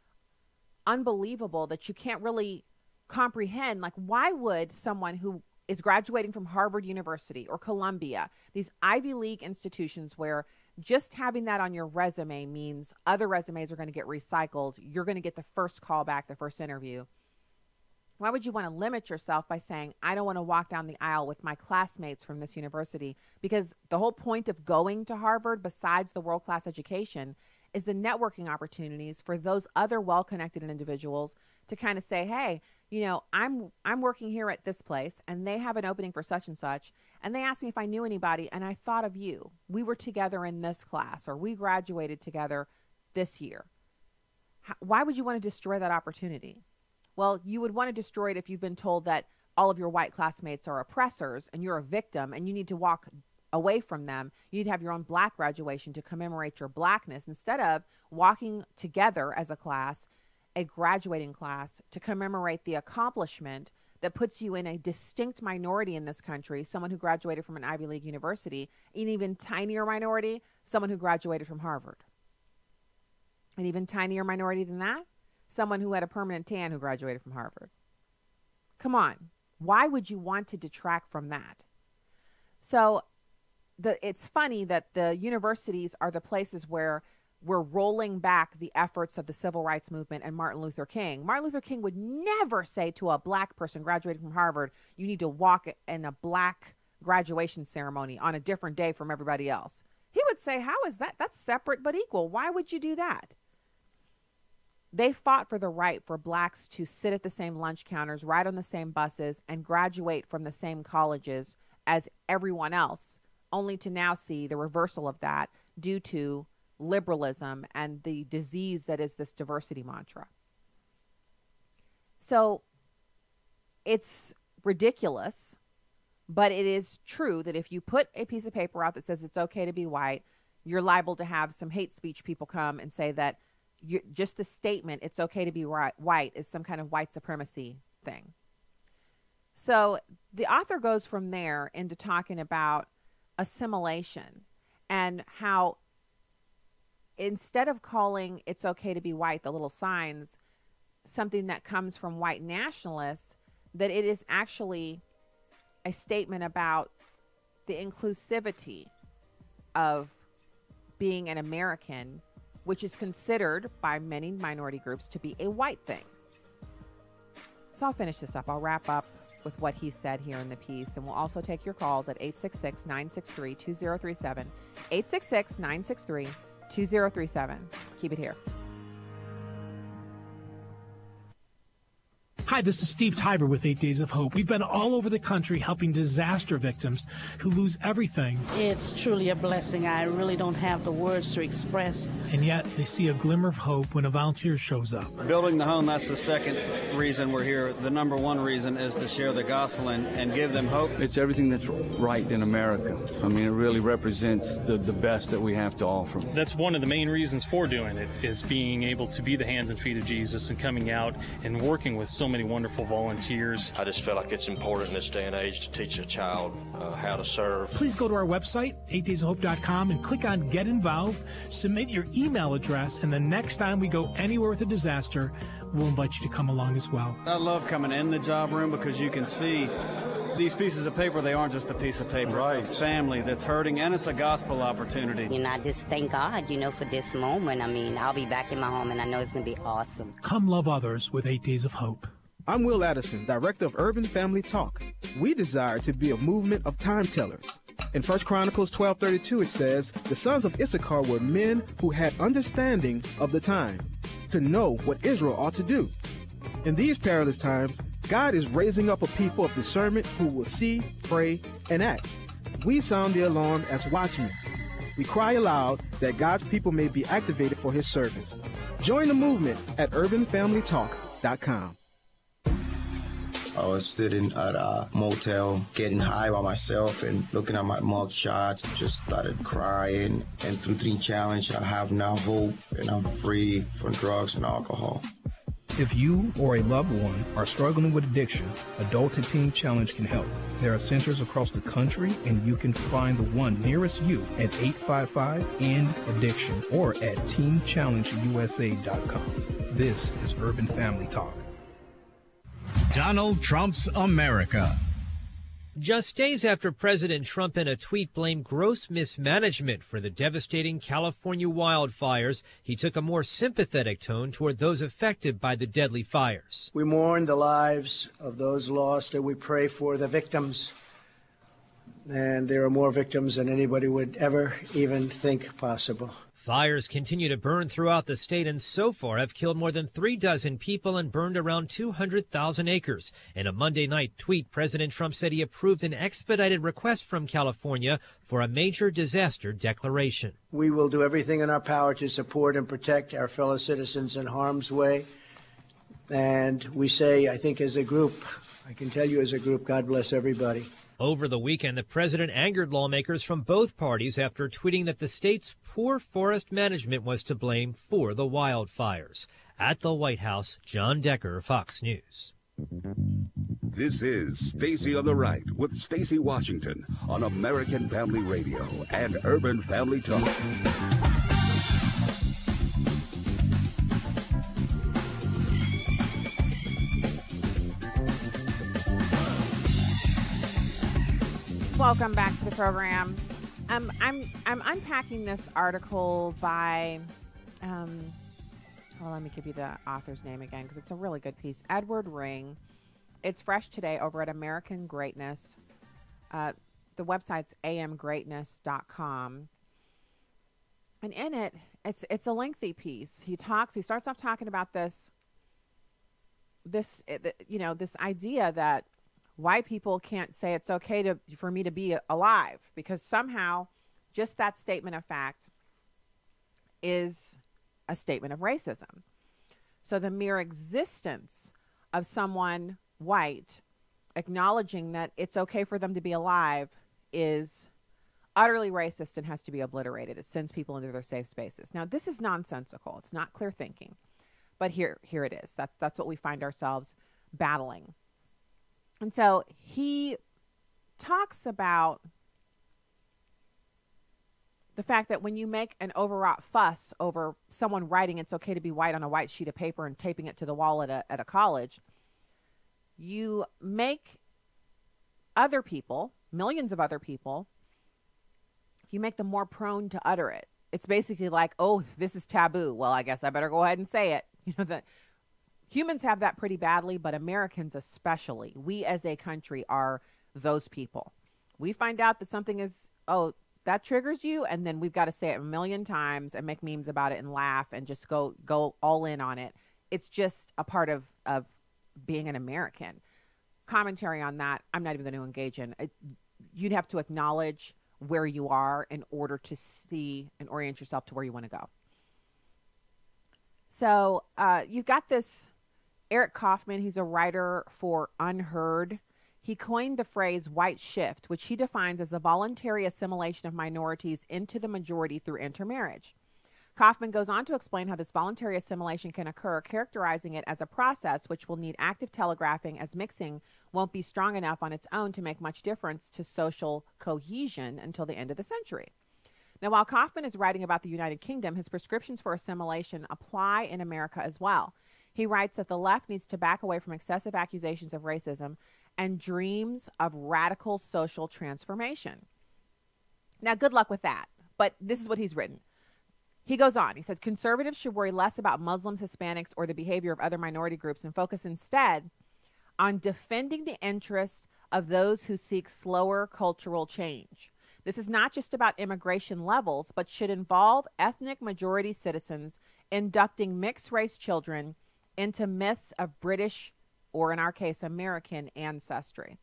unbelievable that you can't really comprehend, like, why would someone who is graduating from Harvard University or Columbia, these Ivy League institutions where just having that on your resume means other resumes are going to get recycled, you're going to get the first call back, the first interview. Why would you want to limit yourself by saying, I don't want to walk down the aisle with my classmates from this university? Because the whole point of going to Harvard, besides the world-class education, is the networking opportunities for those other well-connected individuals to kind of say, hey, you know, I'm working here at this place and they have an opening for such and such. And they asked me if I knew anybody and I thought of you. We were together in this class, or we graduated together this year. Why would you want to destroy that opportunity? Well, you would want to destroy it if you've been told that all of your white classmates are oppressors and you're a victim and you need to walk away from them. You need to have your own black graduation to commemorate your blackness instead of walking together as a class, a graduating class, to commemorate the accomplishment that puts you in a distinct minority in this country, someone who graduated from an Ivy League university, an even tinier minority, someone who graduated from Harvard. An even tinier minority than that, someone who had a permanent tan who graduated from Harvard. Come on. Why would you want to detract from that? So it's funny that the universities are the places where we're rolling back the efforts of the civil rights movement and Martin Luther King. Martin Luther King would never say to a black person graduating from Harvard, you need to walk in a black graduation ceremony on a different day from everybody else. He would say, how is that? That's separate but equal. Why would you do that? They fought for the right for blacks to sit at the same lunch counters, ride on the same buses, and graduate from the same colleges as everyone else, only to now see the reversal of that due to liberalism and the disease that is this diversity mantra. So it's ridiculous, but it is true that if you put a piece of paper out that says it's okay to be white, you're liable to have some hate speech people come and say that just the statement, it's okay to be white, is some kind of white supremacy thing. So the author goes from there into talking about assimilation and how instead of calling it's okay to be white, the little signs, something that comes from white nationalists, that it is actually a statement about the inclusivity of being an American, which is considered by many minority groups to be a white thing. So I'll finish this up. I'll wrap up with what he said here in the piece, and we'll also take your calls at 866-963-2037, 866-963-2037. Keep it here. Hi, this is Steve Tiber with 8 Days of Hope. We've been all over the country helping disaster victims who lose everything. It's truly a blessing. I really don't have the words to express. And yet they see a glimmer of hope when a volunteer shows up. Building the home, that's the second reason we're here. The number one reason is to share the gospel and give them hope. It's everything that's right in America. I mean, it really represents the best that we have to offer. That's one of the main reasons for doing it, is being able to be the hands and feet of Jesus and coming out and working with so many wonderful volunteers. I just feel like it's important in this day and age to teach a child how to serve. Please go to our website, 8daysofhope.com, and click on Get Involved. Submit your email address, and the next time we go anywhere with a disaster, we'll invite you to come along as well. I love coming in the job room because you can see these pieces of paper. They aren't just a piece of paper. Right. It's a family that's hurting, and it's a gospel opportunity. You know, I just thank God, for this moment. I mean, I'll be back in my home, and I know it's going to be awesome. Come love others with 8 Days of Hope. I'm Will Addison, Director of Urban Family Talk. We desire to be a movement of time tellers. In 1 Chronicles 12:32, it says, "The sons of Issachar were men who had understanding of the time, to know what Israel ought to do." In these perilous times, God is raising up a people of discernment who will see, pray, and act. We sound the alarm as watchmen. We cry aloud that God's people may be activated for his service. Join the movement at urbanfamilytalk.com. I was sitting at a motel, getting high by myself and looking at my mug shots. Just started crying. And through Teen Challenge, I have now hope, and I'm free from drugs and alcohol. If you or a loved one are struggling with addiction, Adult to Teen Challenge can help. There are centers across the country, and you can find the one nearest you at 855-END-ADDICTION or at teenchallengeusa.com. This is Urban Family Talk. Donald Trump's America. Just days after President Trump in a tweet blamed gross mismanagement for the devastating California wildfires, he took a more sympathetic tone toward those affected by the deadly fires. We mourn the lives of those lost, and we pray for the victims. And there are more victims than anybody would ever even think possible. Fires continue to burn throughout the state and so far have killed more than 36 people and burned around 200,000 acres. In a Monday night tweet, President Trump said he approved an expedited request from California for a major disaster declaration. We will do everything in our power to support and protect our fellow citizens in harm's way. And we say, I think as a group, I can tell you as a group, God bless everybody. Over the weekend, the president angered lawmakers from both parties after tweeting that the state's poor forest management was to blame for the wildfires. At the White House, John Decker, Fox News. This is Stacy on the Right with Stacy Washington on American Family Radio and Urban Family Talk. Welcome back to the program. I'm unpacking this article by, let me give you the author's name again because it's a really good piece. Edward Ring. It's fresh today over at American Greatness. The website's amgreatness.com. And in it, it's a lengthy piece. He starts off talking about this idea that white people can't say it's okay for me to be alive because somehow just that statement of fact is a statement of racism. So the mere existence of someone white acknowledging that it's okay for them to be alive is utterly racist and has to be obliterated. It sends people into their safe spaces. Now, this is nonsensical. It's not clear thinking. But here it is. That's what we find ourselves battling. And so he talks about the fact that when you make an overwrought fuss over someone writing it's okay to be white on a white sheet of paper and taping it to the wall at a college, you make other people, millions of other people, you make them more prone to utter it. It's basically like, oh, this is taboo. Well, I guess I better go ahead and say it. That humans have that pretty badly, but Americans especially. We as a country are those people. We find out that something is, oh, that triggers you, and then we've got to say it a million times and make memes about it and laugh and just go all in on it. It's just a part of being an American. Commentary on that, I'm not even going to engage in. You'd have to acknowledge where you are in order to see and orient yourself to where you want to go. So you've got this Eric Kaufman. He's a writer for Unheard. He coined the phrase white shift, which he defines as the voluntary assimilation of minorities into the majority through intermarriage. Kaufman goes on to explain how this voluntary assimilation can occur, characterizing it as a process which will need active telegraphing, as mixing won't be strong enough on its own to make much difference to social cohesion until the end of the century. Now, while Kaufman is writing about the United Kingdom, his prescriptions for assimilation apply in America as well. He writes that the left needs to back away from excessive accusations of racism and dreams of radical social transformation. Now, good luck with that, but this is what he's written. He goes on, he says, conservatives should worry less about Muslims, Hispanics, or the behavior of other minority groups and focus instead on defending the interests of those who seek slower cultural change. This is not just about immigration levels, but should involve ethnic majority citizens inducting mixed-race children into myths of British, or in our case, American ancestry.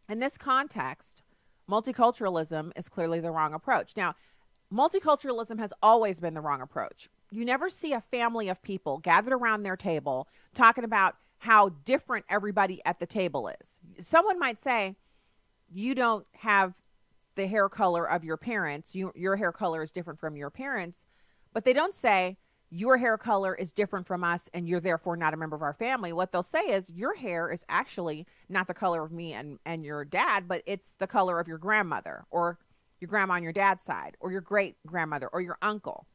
In this context, multiculturalism is clearly the wrong approach. Now, multiculturalism has always been the wrong approach. You never see a family of people gathered around their table talking about how different everybody at the table is. Someone might say, you don't have the hair color of your parents. Your hair color is different from your parents. But they don't say, your hair color is different from us and you're therefore not a member of our family. What they'll say is, your hair is actually not the color of me and your dad, but it's the color of your grandmother, or your grandma on your dad's side, or your great-grandmother, or your uncle.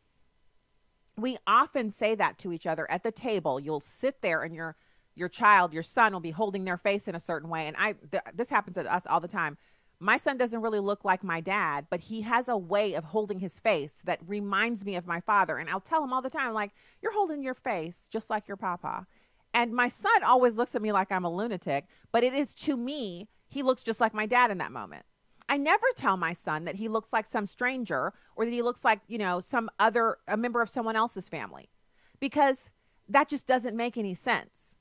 We often say that to each other at the table. You'll sit there and your child, your son will be holding their face in a certain way. And this happens to us all the time. My son doesn't really look like my dad, but he has a way of holding his face that reminds me of my father. And I'll tell him all the time, like, you're holding your face just like your papa. And my son always looks at me like I'm a lunatic, but it is, to me, he looks just like my dad in that moment. I never tell my son that he looks like some stranger or that he looks like, a member of someone else's family, because that just doesn't make any sense.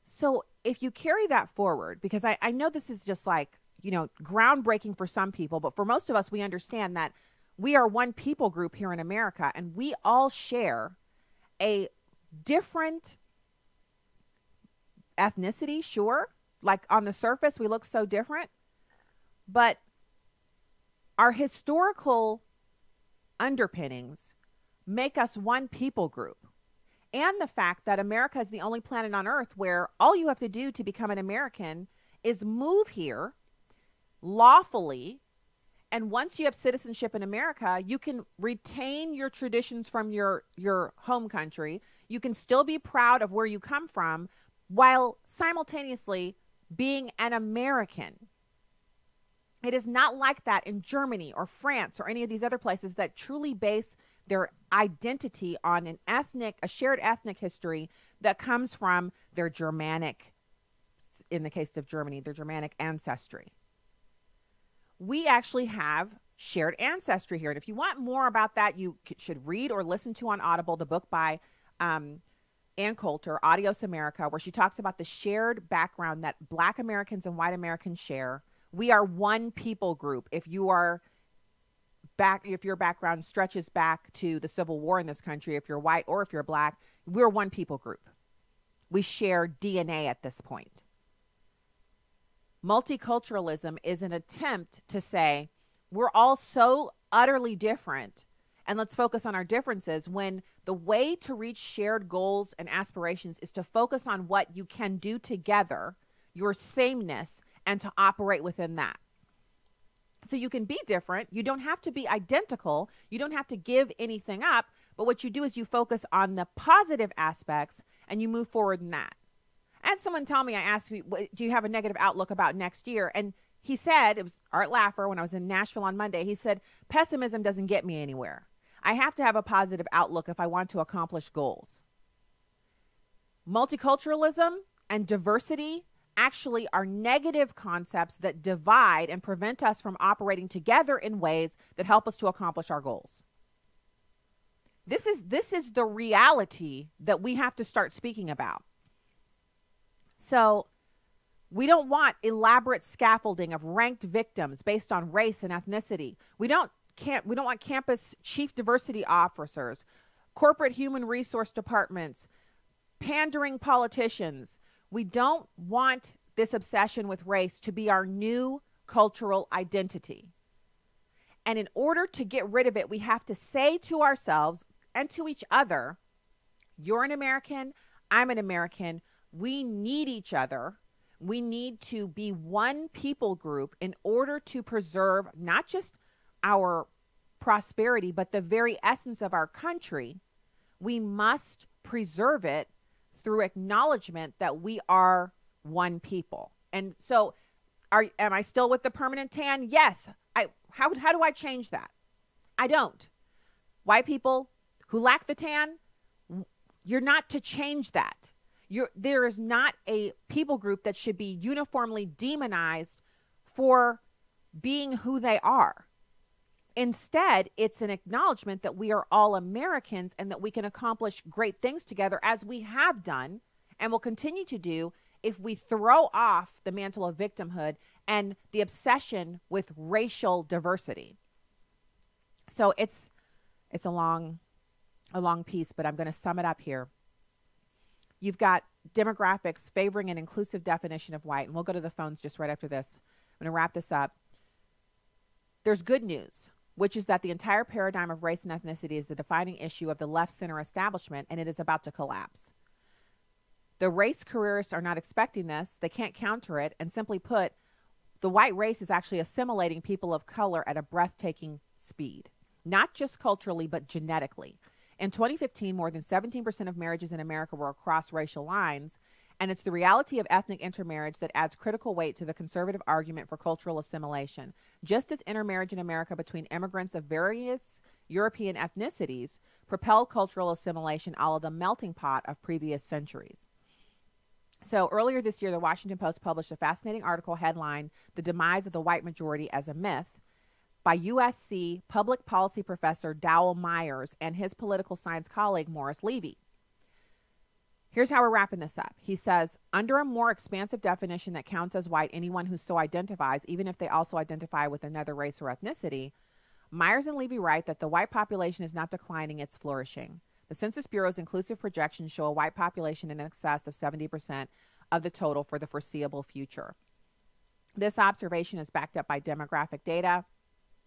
So if you carry that forward, because I know this is just like, groundbreaking for some people, but for most of us, we understand that we are one people group here in America, and we all share a different ethnicity, sure. Like on the surface, we look so different, but our historical underpinnings make us one people group. And the fact that America is the only planet on earth where all you have to do to become an American is move here lawfully. And once you have citizenship in America, you can retain your traditions from your home country. You can still be proud of where you come from while simultaneously being an American. It is not like that in Germany or France or any of these other places that truly base their identity on a shared ethnic history that comes from their Germanic, in the case of Germany, their Germanic ancestry. We actually have shared ancestry here. And if you want more about that, you should read or listen to on Audible the book by Ann Coulter, Adios America, where she talks about the shared background that Black Americans and white Americans share. We are one people group. If your background stretches back to the Civil War in this country, if you're white or if you're Black, we're one people group. We share DNA at this point. Multiculturalism is an attempt to say we're all so utterly different and let's focus on our differences, when the way to reach shared goals and aspirations is to focus on what you can do together, your sameness, and to operate within that. So you can be different. You don't have to be identical. You don't have to give anything up. But what you do is you focus on the positive aspects and you move forward in that. I had someone tell me, I asked, do you have a negative outlook about next year? And he said, it was Art Laffer when I was in Nashville on Monday, he said, pessimism doesn't get me anywhere. I have to have a positive outlook if I want to accomplish goals. Multiculturalism and diversity actually are negative concepts that divide and prevent us from operating together in ways that help us to accomplish our goals. This is the reality that we have to start speaking about. So we don't want elaborate scaffolding of ranked victims based on race and ethnicity. We don't want campus chief diversity officers, corporate human resource departments, pandering politicians. We don't want this obsession with race to be our new cultural identity. And in order to get rid of it, we have to say to ourselves and to each other, you're an American, I'm an American. We need each other. We need to be one people group in order to preserve not just our prosperity, but the very essence of our country. We must preserve it through acknowledgement that we are one people. And so am I still with the permanent tan? Yes. How do I change that? I don't. White people who lack the tan, you're not to change that. There is not a people group that should be uniformly demonized for being who they are. Instead, it's an acknowledgement that we are all Americans and that we can accomplish great things together, as we have done and will continue to do if we throw off the mantle of victimhood and the obsession with racial diversity. So it's a long piece, but I'm going to sum it up here. You've got demographics favoring an inclusive definition of white, and we'll go to the phones just right after this. I'm going to wrap this up. There's good news, which is that the entire paradigm of race and ethnicity is the defining issue of the left-center establishment, and it is about to collapse. The race careerists are not expecting this. They can't counter it. And simply put, the white race is actually assimilating people of color at a breathtaking speed, not just culturally, but genetically. In 2015, more than 17% of marriages in America were across racial lines, and it's the reality of ethnic intermarriage that adds critical weight to the conservative argument for cultural assimilation. Just as intermarriage in America between immigrants of various European ethnicities propelled cultural assimilation out of the melting pot of previous centuries. So earlier this year, the Washington Post published a fascinating article headlined "The Demise of the White Majority as a Myth" by USC public policy professor Dowell Myers and his political science colleague Morris Levy. Here's how we're wrapping this up. He says, under a more expansive definition that counts as white anyone who so identifies, even if they also identify with another race or ethnicity, Myers and Levy write that the white population is not declining, it's flourishing. The Census Bureau's inclusive projections show a white population in excess of 70% of the total for the foreseeable future. This observation is backed up by demographic data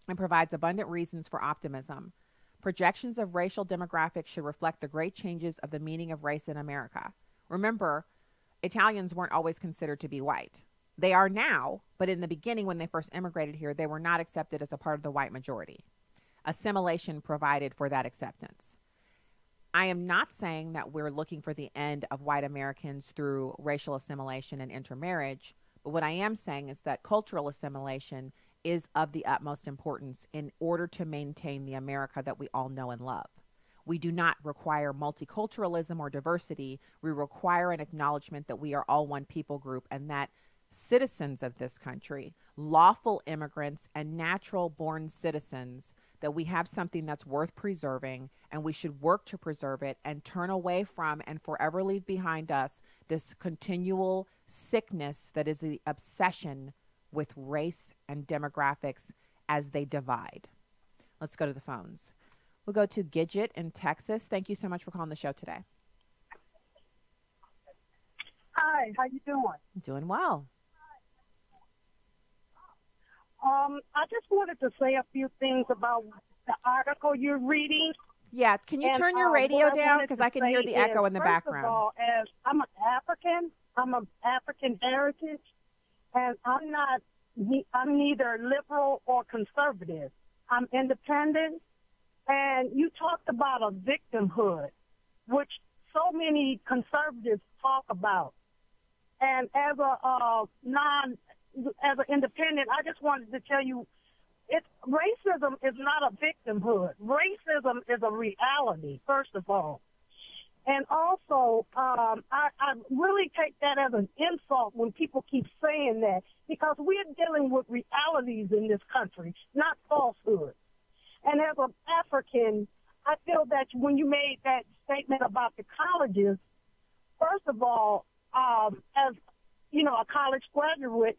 and provides abundant reasons for optimism. Projections of racial demographics should reflect the great changes of the meaning of race in America. Remember, Italians weren't always considered to be white. They are now, but in the beginning when they first immigrated here, they were not accepted as a part of the white majority. Assimilation provided for that acceptance. I am not saying that we're looking for the end of white Americans through racial assimilation and intermarriage, but what I am saying is that cultural assimilation is of the utmost importance in order to maintain the America that we all know and love. We do not require multiculturalism or diversity. We require an acknowledgement that we are all one people group and that citizens of this country, lawful immigrants and natural born citizens, that we have something that's worth preserving and we should work to preserve it and turn away from and forever leave behind us this continual sickness that is the obsession with race and demographics as they divide. Let's go to the phones. We'll go to Gidget in Texas. Thank you so much for calling the show today. Hi, how you doing? Doing well. I just wanted to say a few things about the article you're reading. Yeah, can you turn your radio down because I can hear the echo in the background. First of all, as I'm an African heritage, and I'm neither liberal or conservative. I'm independent, and you talked about a victimhood, which so many conservatives talk about. And as an independent, I just wanted to tell you, racism is not a victimhood. Racism is a reality, first of all. And also, I really take that as an insult when people keep saying that, because we're dealing with realities in this country, not falsehoods. And as an African, I feel that when you made that statement about the colleges, first of all, as, you know, a college graduate,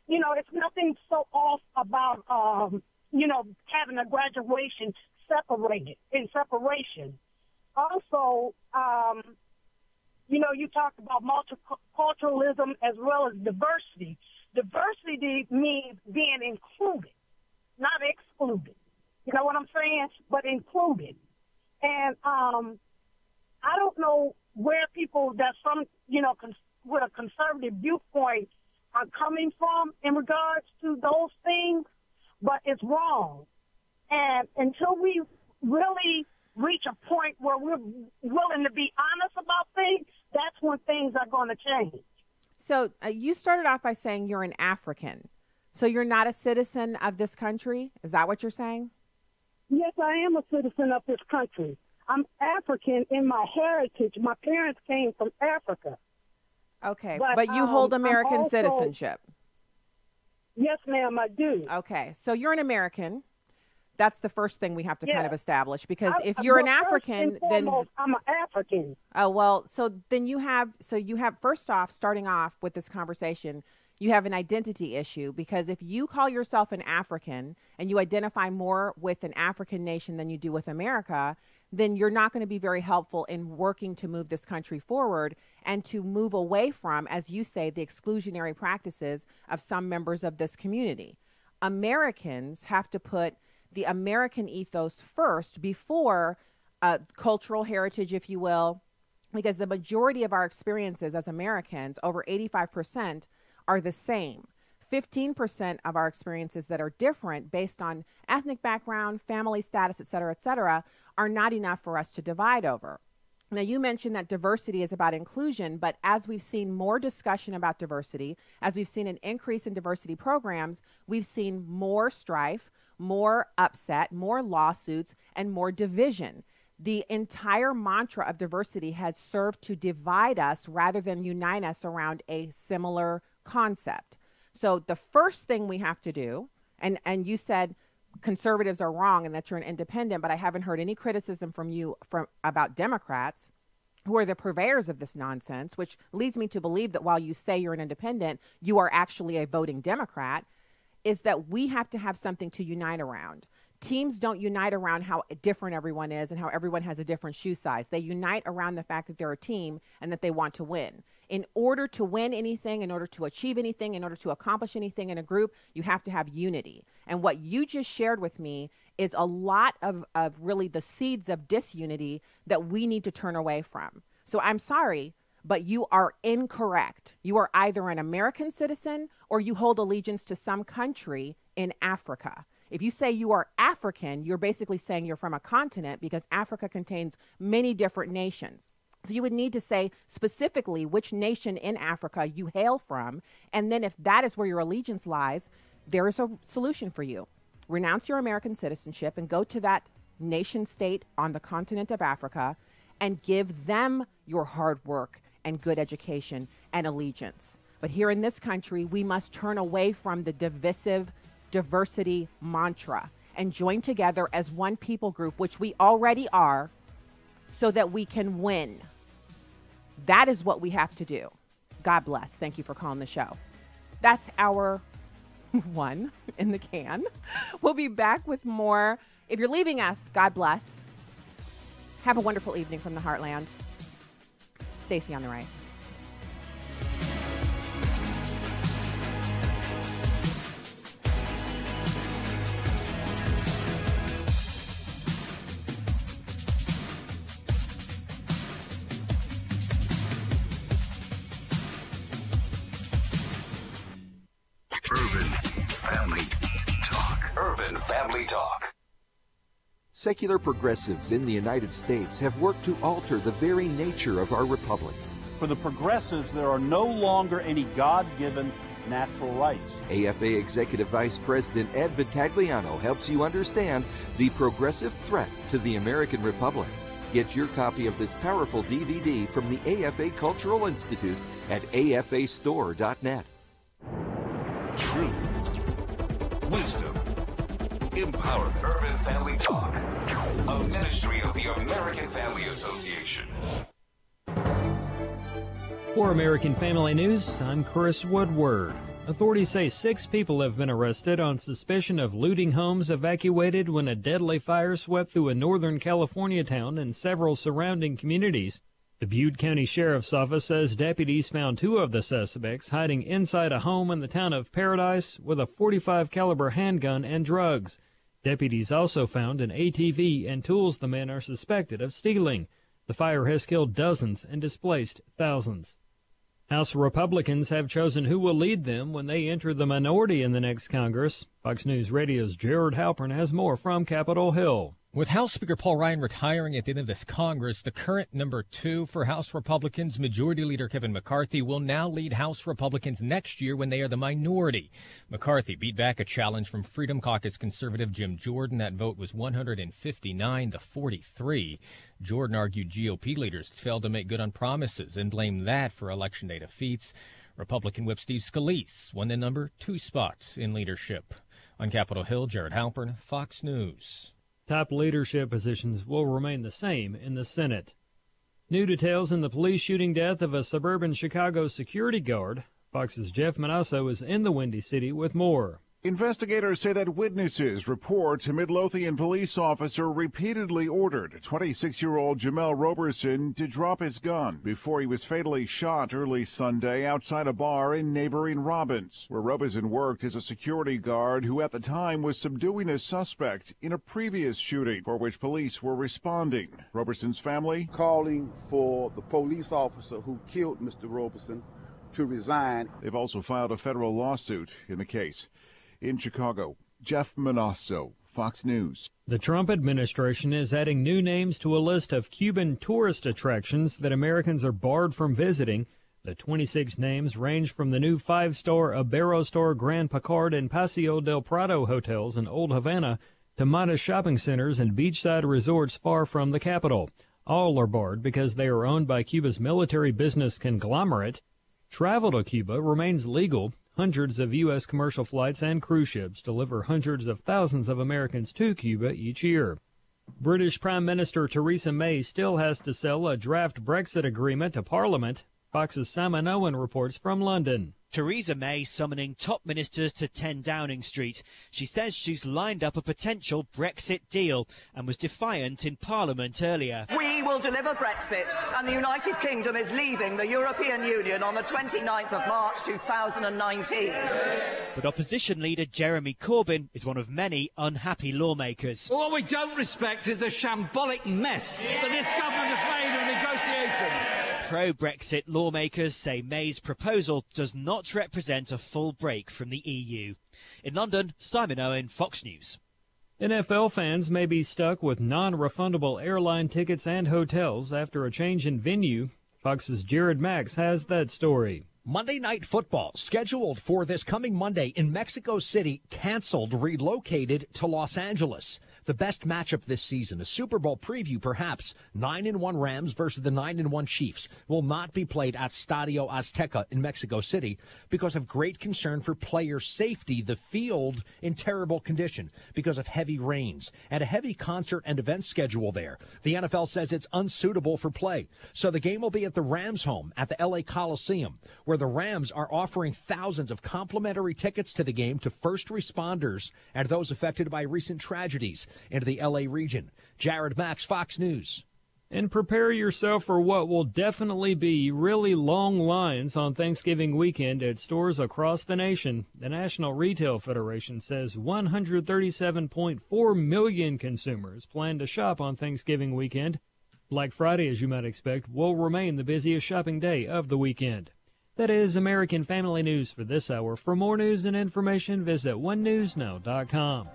you know, it's nothing so off about, you know, having a graduation in separation. Also, you know, you talked about multiculturalism as well as diversity. Diversity means being included, not excluded. You know what I'm saying? But included. And I don't know where people that's from, you know, with a conservative viewpoint are coming from in regards to those things, but it's wrong. And until we really reach a point where we're willing to be honest about things, that's when things are going to change. So you started off by saying you're an African. So you're not a citizen of this country? Is that what you're saying? Yes, I am a citizen of this country. I'm African in my heritage. My parents came from Africa. Okay, but you hold American citizenship. Yes, ma'am, I do. Okay, so you're an American. That's the first thing we have to kind of establish, because if you're an African, then I'm an African. Oh, well, so then you have first off, starting off with this conversation, you have an identity issue, because if you call yourself an African and you identify more with an African nation than you do with America, then you're not going to be very helpful in working to move this country forward and to move away from, as you say, the exclusionary practices of some members of this community. Americans have to put the American ethos first before cultural heritage, if you will, because the majority of our experiences as Americans, over 85%, are the same. 15% of our experiences that are different based on ethnic background, family status, et cetera, are not enough for us to divide over. Now, you mentioned that diversity is about inclusion, but as we've seen more discussion about diversity, as we've seen an increase in diversity programs, we've seen more strife, more upset, more lawsuits, and more division. The entire mantra of diversity has served to divide us rather than unite us around a similar concept. So the first thing we have to do, and you said conservatives are wrong and that you're an independent, but I haven't heard any criticism from you about Democrats, who are the purveyors of this nonsense, which leads me to believe that while you say you're an independent, you are actually a voting Democrat, is that we have to have something to unite around. Teams don't unite around how different everyone is and how everyone has a different shoe size. They unite around the fact that they're a team and that they want to win. In order to win anything, in order to achieve anything, in order to accomplish anything in a group, you have to have unity. And what you just shared with me is a lot of really the seeds of disunity that we need to turn away from. So I'm sorry, but you are incorrect. You are either an American citizen or you hold allegiance to some country in Africa. If you say you are African, you're basically saying you're from a continent, because Africa contains many different nations. So you would need to say specifically which nation in Africa you hail from. And then if that is where your allegiance lies, there is a solution for you. Renounce your American citizenship and go to that nation state on the continent of Africa and give them your hard work and good education and allegiance. But here in this country, we must turn away from the divisive diversity mantra and join together as one people group, which we already are, so that we can win. That is what we have to do. God bless. Thank you for calling the show. That's our one in the can. We'll be back with more. If you're leaving us, God bless. Have a wonderful evening from the Heartland. Stacey on the right. Urban Family Talk. Secular progressives in the United States have worked to alter the very nature of our republic. For the progressives, there are no longer any God-given natural rights. AFA Executive Vice President Ed Vitagliano helps you understand the progressive threat to the American Republic. Get your copy of this powerful DVD from the AFA Cultural Institute at afastore.net. Truth, wisdom, Empowerment. Urban Family Talk. A ministry of the American Family Association. For American Family News, I'm Chris Woodward. Authorities say 6 people have been arrested on suspicion of looting homes evacuated when a deadly fire swept through a northern California town and several surrounding communities. The Butte County Sheriff's Office says deputies found 2 of the suspects hiding inside a home in the town of Paradise with a .45 caliber handgun and drugs. Deputies also found an ATV and tools the men are suspected of stealing. The fire has killed dozens and displaced thousands. House Republicans have chosen who will lead them when they enter the minority in the next Congress. Fox News Radio's Jared Halpern has more from Capitol Hill. With House Speaker Paul Ryan retiring at the end of this Congress, the current number 2 for House Republicans, Majority Leader Kevin McCarthy, will now lead House Republicans next year when they are the minority. McCarthy beat back a challenge from Freedom Caucus conservative Jim Jordan. That vote was 159 to 43. Jordan argued GOP leaders failed to make good on promises and blamed that for Election Day defeats. Republican Whip Steve Scalise won the number 2 spot in leadership. On Capitol Hill, Jared Halpern, Fox News. Top leadership positions will remain the same in the Senate. New details in the police shooting death of a suburban Chicago security guard. Fox's Jeff Manasso is in the Windy City with more. Investigators say that witnesses report a Midlothian police officer repeatedly ordered 26-year-old Jamel Roberson to drop his gun before he was fatally shot early Sunday outside a bar in neighboring Robbins, where Roberson worked as a security guard who at the time was subduing a suspect in a previous shooting for which police were responding. Roberson's family calling for the police officer who killed Mr. Roberson to resign. They've also filed a federal lawsuit in the case. In Chicago, Jeff Manasso, Fox News. The Trump administration is adding new names to a list of Cuban tourist attractions that Americans are barred from visiting. The 26 names range from the new 5-star Iberostar Grand Picard and Paseo del Prado hotels in Old Havana to modest shopping centers and beachside resorts far from the capital. All are barred because they are owned by Cuba's military business conglomerate. Travel to Cuba remains legal. Hundreds of U.S. commercial flights and cruise ships deliver hundreds of thousands of Americans to Cuba each year. British Prime Minister Theresa May still has to sell a draft Brexit agreement to Parliament. Fox's Simon Owen reports from London. Theresa May summoning top ministers to 10 Downing Street. She says she's lined up a potential Brexit deal and was defiant in Parliament earlier. We will deliver Brexit, and the United Kingdom is leaving the European Union on the 29th of March 2019. But opposition leader Jeremy Corbyn is one of many unhappy lawmakers. What we don't respect is the shambolic mess that this government has made of negotiations. Pro-Brexit lawmakers say May's proposal does not represent a full break from the EU. In London, Simon Owen, Fox News. NFL fans may be stuck with non-refundable airline tickets and hotels after a change in venue. Fox's Jared Max has that story. Monday Night Football, scheduled for this coming Monday in Mexico City, canceled, relocated to Los Angeles. The best matchup this season, a Super Bowl preview perhaps, 9-1 Rams versus the 9-1 Chiefs, will not be played at Stadio Azteca in Mexico City because of great concern for player safety. The field in terrible condition because of heavy rains and a heavy concert and event schedule there. The NFL says it's unsuitable for play. So the game will be at the Rams' home at the LA Coliseum, where the Rams are offering thousands of complimentary tickets to the game to first responders and those affected by recent tragedies into the L.A. region. Jared Max, Fox News. And prepare yourself for what will definitely be really long lines on Thanksgiving weekend at stores across the nation. The National Retail Federation says 137.4 million consumers plan to shop on Thanksgiving weekend. Black Friday, as you might expect, will remain the busiest shopping day of the weekend. That is American Family News for this hour. For more news and information, visit onenewsnow.com.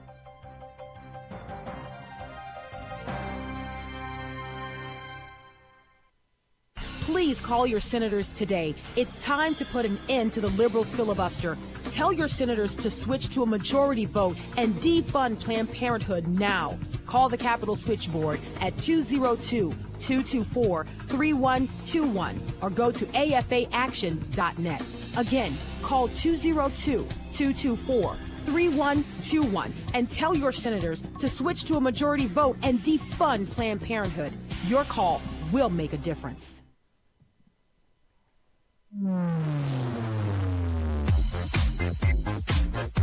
Please call your senators today. It's time to put an end to the liberals' filibuster. Tell your senators to switch to a majority vote and defund Planned Parenthood now. Call the Capitol Switchboard at 202-224-3121 or go to afaaction.net. Again, call 202-224-3121. 3121 and tell your senators to switch to a majority vote and defund Planned Parenthood. Your call will make a difference.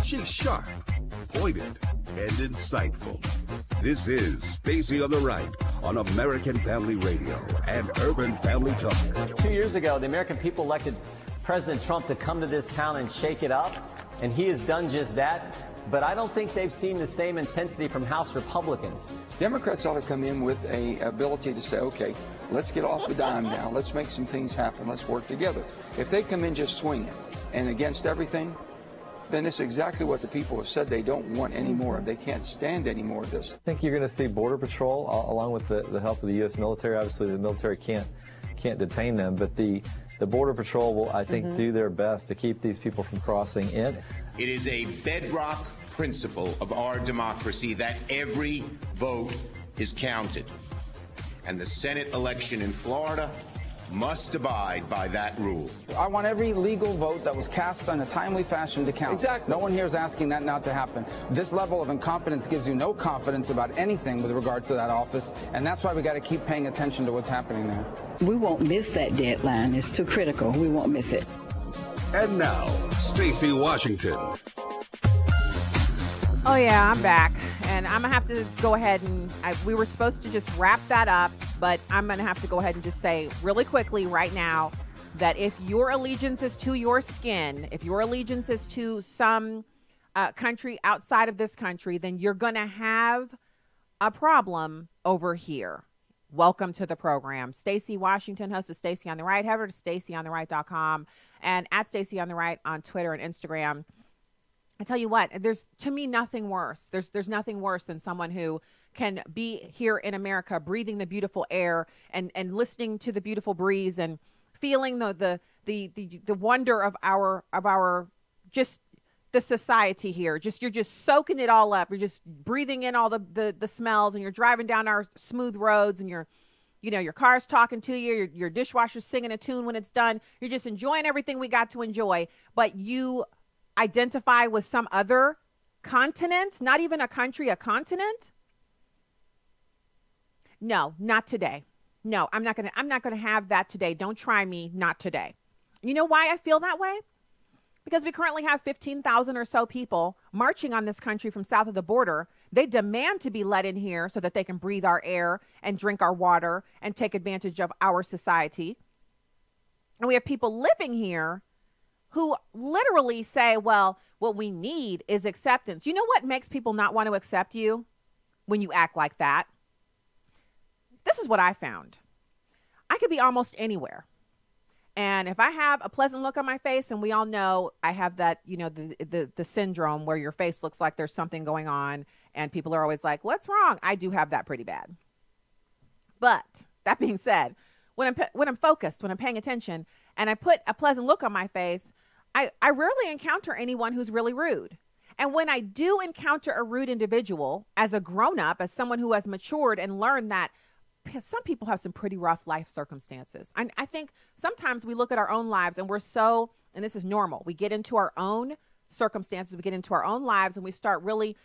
She's sharp, pointed, and insightful. This is Stacey on the Right on American Family Radio and Urban Family Talk. 2 years ago, the American people elected President Trump to come to this town and shake it up, and he has done just that. But I don't think they've seen the same intensity from House Republicans. Democrats ought to come in with an ability to say, okay, let's get off the dime now. Let's make some things happen. Let's work together. If they come in just swinging and against everything, then it's exactly what the people have said they don't want anymore. They can't stand any more of this. I think you're going to see Border Patrol, along with the help of the U.S. military. Obviously, the military can't detain them, but the Border Patrol will, I think, do their best to keep these people from crossing in. It is a bedrock principle of our democracy that every vote is counted. And the Senate election in Florida must abide by that rule. I want every legal vote that was cast in a timely fashion to count. Exactly. No one here is asking that not to happen. This level of incompetence gives you no confidence about anything with regards to that office, and that's why we got to keep paying attention to what's happening there. We won't miss that deadline. It's too critical. We won't miss it. And now, Stacey Washington. Oh, yeah, I'm back. And I'm going to have to go ahead and we were supposed to just wrap that up, but I'm going to have to go ahead and just say really quickly right now that if your allegiance is to your skin, if your allegiance is to some country outside of this country, then you're going to have a problem over here. Welcome to the program. Stacey Washington, host of Stacey on the Right. Head over to StaceyOnTheRight.com and at Stacey on the Right on Twitter and Instagram. I tell you what, there's to me nothing worse. There's nothing worse than someone who can be here in America, breathing the beautiful air and listening to the beautiful breeze and feeling the wonder of our just the society here. You're just soaking it all up. You're just breathing in all the smells, and you're driving down our smooth roads, and your car's talking to you, your dishwasher's singing a tune when it's done. You're just enjoying everything we got to enjoy, but you identify with some other continent, not even a country, a continent. No, not today. No, I'm not going to have that today. Don't try me, not today. You know why I feel that way? Because we currently have 15,000 or so people marching on this country from south of the border. They demand to be let in here so that they can breathe our air and drink our water and take advantage of our society. And we have people living here who literally say, well, what we need is acceptance. You know what makes people not want to accept you? When you act like that. This is what I found. I could be almost anywhere. And if I have a pleasant look on my face, and we all know I have that, the syndrome where your face looks like there's something going on and people are always like, what's wrong? I do have that pretty bad. But that being said, when I'm focused, when I'm paying attention and I put a pleasant look on my face, I rarely encounter anyone who's really rude. And when I do encounter a rude individual as a grown-up, as someone who has matured and learned that some people have some pretty rough life circumstances. I think sometimes we look at our own lives and we're so, and this is normal, we get into our own circumstances, we get into our own lives and we start really,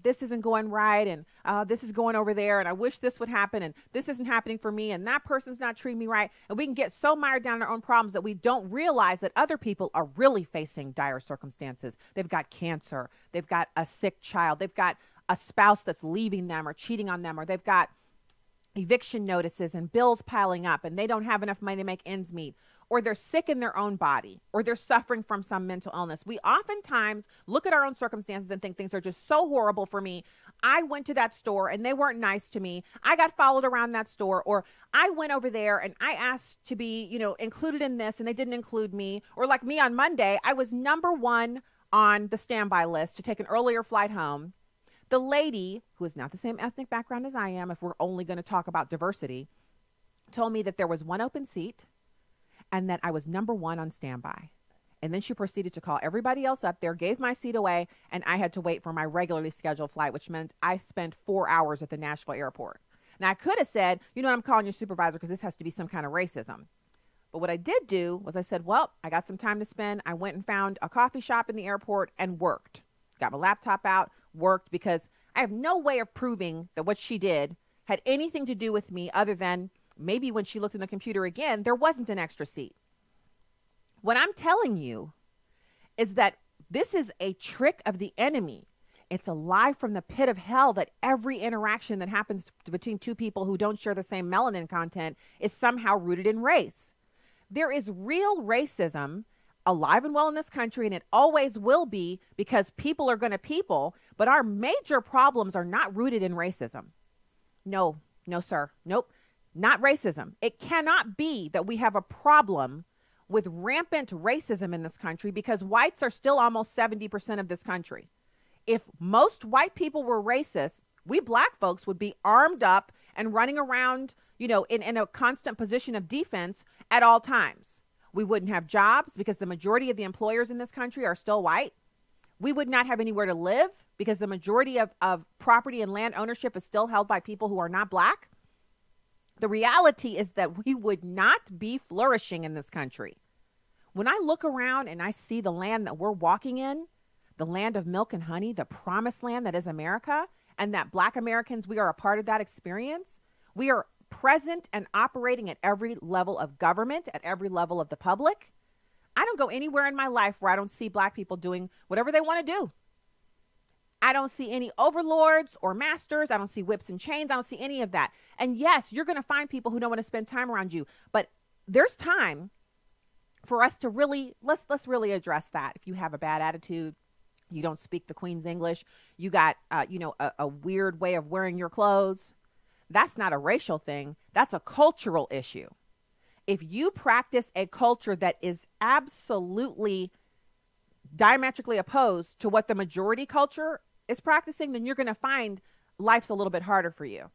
this isn't going right, and this is going over there, and I wish this would happen, and this isn't happening for me, and that person's not treating me right. And we can get so mired down in our own problems that we don't realize that other people are really facing dire circumstances. They've got cancer, they've got a sick child, they've got a spouse that's leaving them or cheating on them, or they've got eviction notices and bills piling up, and they don't have enough money to make ends meet, or they're sick in their own body, or they're suffering from some mental illness. We oftentimes look at our own circumstances and think things are just so horrible for me. I went to that store and they weren't nice to me. I got followed around that store, or I went over there and I asked to be, included in this and they didn't include me. Or like me on Monday, I was number 1 on the standby list to take an earlier flight home. The lady, who is not the same ethnic background as I am, if we're only going to talk about diversity, told me that there was 1 open seat and that I was number 1 on standby. And then she proceeded to call everybody else up there, gave my seat away, and I had to wait for my regularly scheduled flight, which meant I spent 4 hours at the Nashville airport. Now, I could have said, I'm calling your supervisor because this has to be some kind of racism. But what I did do was I said, well, I got some time to spend. I went and found a coffee shop in the airport and worked. got my laptop out, worked, because I have no way of proving that what she did had anything to do with me other than maybe when she looked in the computer again, there wasn't an extra seat. What I'm telling you is that this is a trick of the enemy. It's a lie from the pit of hell that every interaction that happens between two people who don't share the same melanin content is somehow rooted in race. There is real racism alive and well in this country, and it always will be, because people are going to people, but our major problems are not rooted in racism. No, sir. Nope. Not racism. It cannot be that we have a problem with rampant racism in this country because whites are still almost 70% of this country. If most white people were racist, we black folks would be armed up and running around, in a constant position of defense at all times. We wouldn't have jobs because the majority of the employers in this country are still white. We would not have anywhere to live because the majority of property and land ownership is still held by people who are not black. The reality is that we would not be flourishing in this country. When I look around and I see the land that we're walking in, the land of milk and honey, the promised land that is America, and that black Americans, we are a part of that experience. We are present and operating at every level of government, at every level of the public. I don't go anywhere in my life where I don't see black people doing whatever they want to do. I don't see any overlords or masters. I don't see whips and chains. I don't see any of that. And yes, you're going to find people who don't want to spend time around you, but there's time for us to really, let's really address that. If you have a bad attitude, you don't speak the Queen's English, you got, a weird way of wearing your clothes, that's not a racial thing. That's a cultural issue. If you practice a culture that is absolutely diametrically opposed to what the majority culture is practicing, then you're going to find life's a little bit harder for you.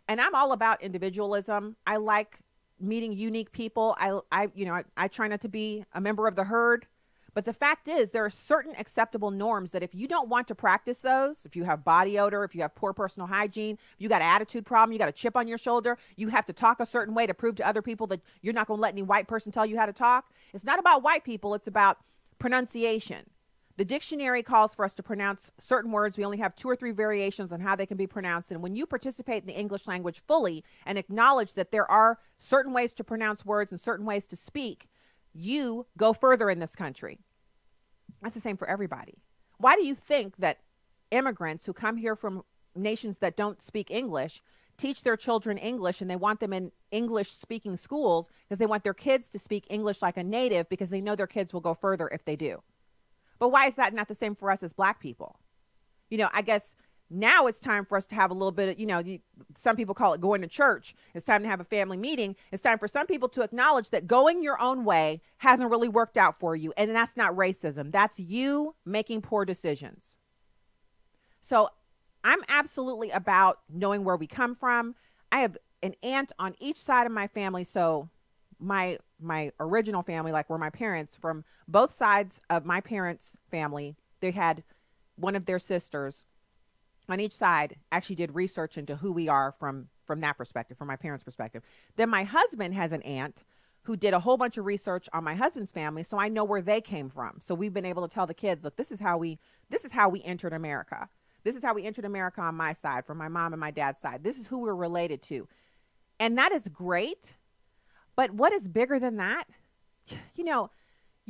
And I'm all about individualism. I like meeting unique people. I try not to be a member of the herd. But the fact is, there are certain acceptable norms that if you don't want to practice those, if you have body odor, if you have poor personal hygiene, if you got an attitude problem, you got a chip on your shoulder, you have to talk a certain way to prove to other people that you're not going to let any white person tell you how to talk. It's not about white people. It's about pronunciation. The dictionary calls for us to pronounce certain words. We only have 2 or 3 variations on how they can be pronounced. And when you participate in the English language fully and acknowledge that there are certain ways to pronounce words and certain ways to speak, you go further in this country. That's the same for everybody. Why do you think that immigrants who come here from nations that don't speak English teach their children English, and they want them in English-speaking schools because they want their kids to speak English like a native because they know their kids will go further if they do? But why is that not the same for us as black people? I guess now it's time for us to have a little bit of, some people call it going to church. It's time to have a family meeting. It's time for some people to acknowledge that going your own way hasn't really worked out for you. And that's not racism. That's you making poor decisions. So I'm absolutely about knowing where we come from. I have an aunt on each side of my family. So my original family, like where my parents, from both sides of my parents' family, they had one of their sisters on each side actually did research into who we are from that perspective, from my parents' perspective. Then my husband has an aunt who did a whole bunch of research on my husband's family, so I know where they came from. So we've been able to tell the kids, look, this is how we entered America. This is how we entered America on my side, from my mom and my dad's side. This is who we're related to. And that is great. But what is bigger than that? You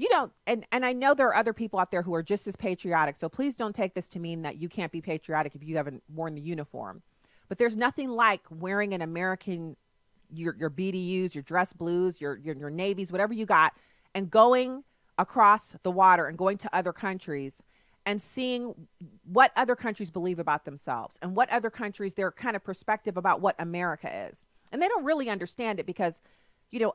don't, and I know there are other people out there who are just as patriotic, so please don't take this to mean that you can't be patriotic if you haven't worn the uniform. But there's nothing like wearing an American, your BDUs, your dress blues, your navies, whatever you got, and going across the water and going to other countries and seeing what other countries believe about themselves and what other countries, their kind of perspective about what America is. And they don't really understand it because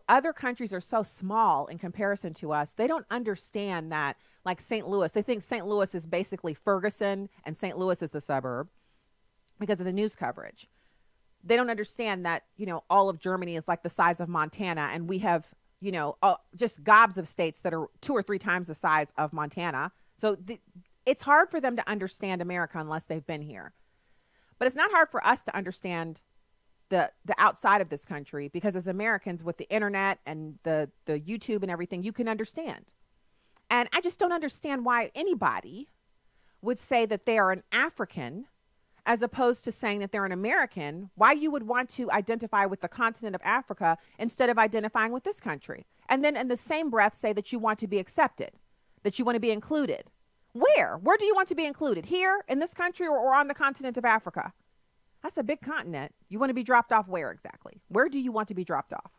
other countries are so small in comparison to us. They don't understand that, like St. Louis, they think St. Louis is basically Ferguson and St. Louis is the suburb because of the news coverage. They don't understand that, all of Germany is like the size of Montana, and we have, just gobs of states that are 2 or 3 times the size of Montana. So it's hard for them to understand America unless they've been here. But it's not hard for us to understand the outside of this country, because as Americans, with the internet and the YouTube and everything, you can understand. And I just don't understand why anybody would say that they are an African as opposed to saying that they're an American, why you would want to identify with the continent of Africa instead of identifying with this country. And then in the same breath say that you want to be accepted, that you want to be included. Where? Where do you want to be included? Here in this country or on the continent of Africa? That's a big continent. You want to be dropped off where exactly? Where do you want to be dropped off?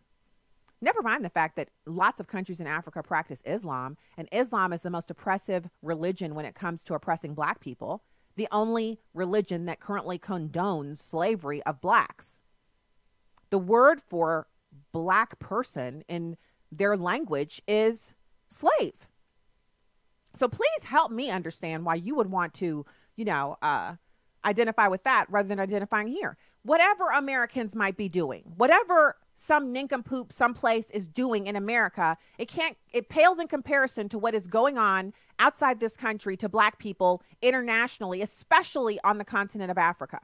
Never mind the fact that lots of countries in Africa practice Islam, and Islam is the most oppressive religion when it comes to oppressing black people. The only religion that currently condones slavery of blacks. The word for black person in their language is slave. So please help me understand why you would want to, identify with that rather than identifying here. Whatever Americans might be doing, whatever some nincompoop someplace is doing in America, it pales in comparison to what is going on outside this country to black people internationally, especially on the continent of Africa.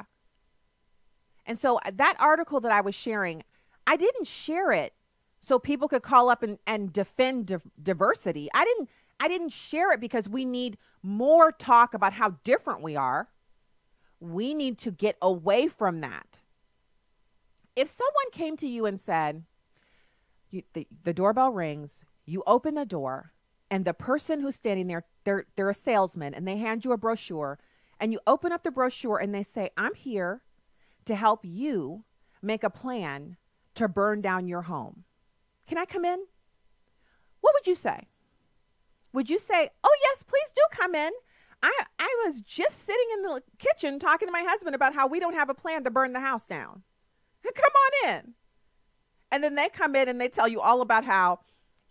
And so that article that I was sharing, I didn't share it so people could call up and defend diversity. I didn't share it because we need more talk about how different we are. We need to get away from that. If someone came to you and said, the doorbell rings, you open the door, and the person who's standing there, they're a salesman, and they hand you a brochure, and you open up the brochure and they say, I'm here to help you make a plan to burn down your home. Can I come in? What would you say? Would you say, oh, yes, please do come in. I was just sitting in the kitchen talking to my husband about how we don't have a plan to burn the house down. Come on in. And then they come in and they tell you all about how,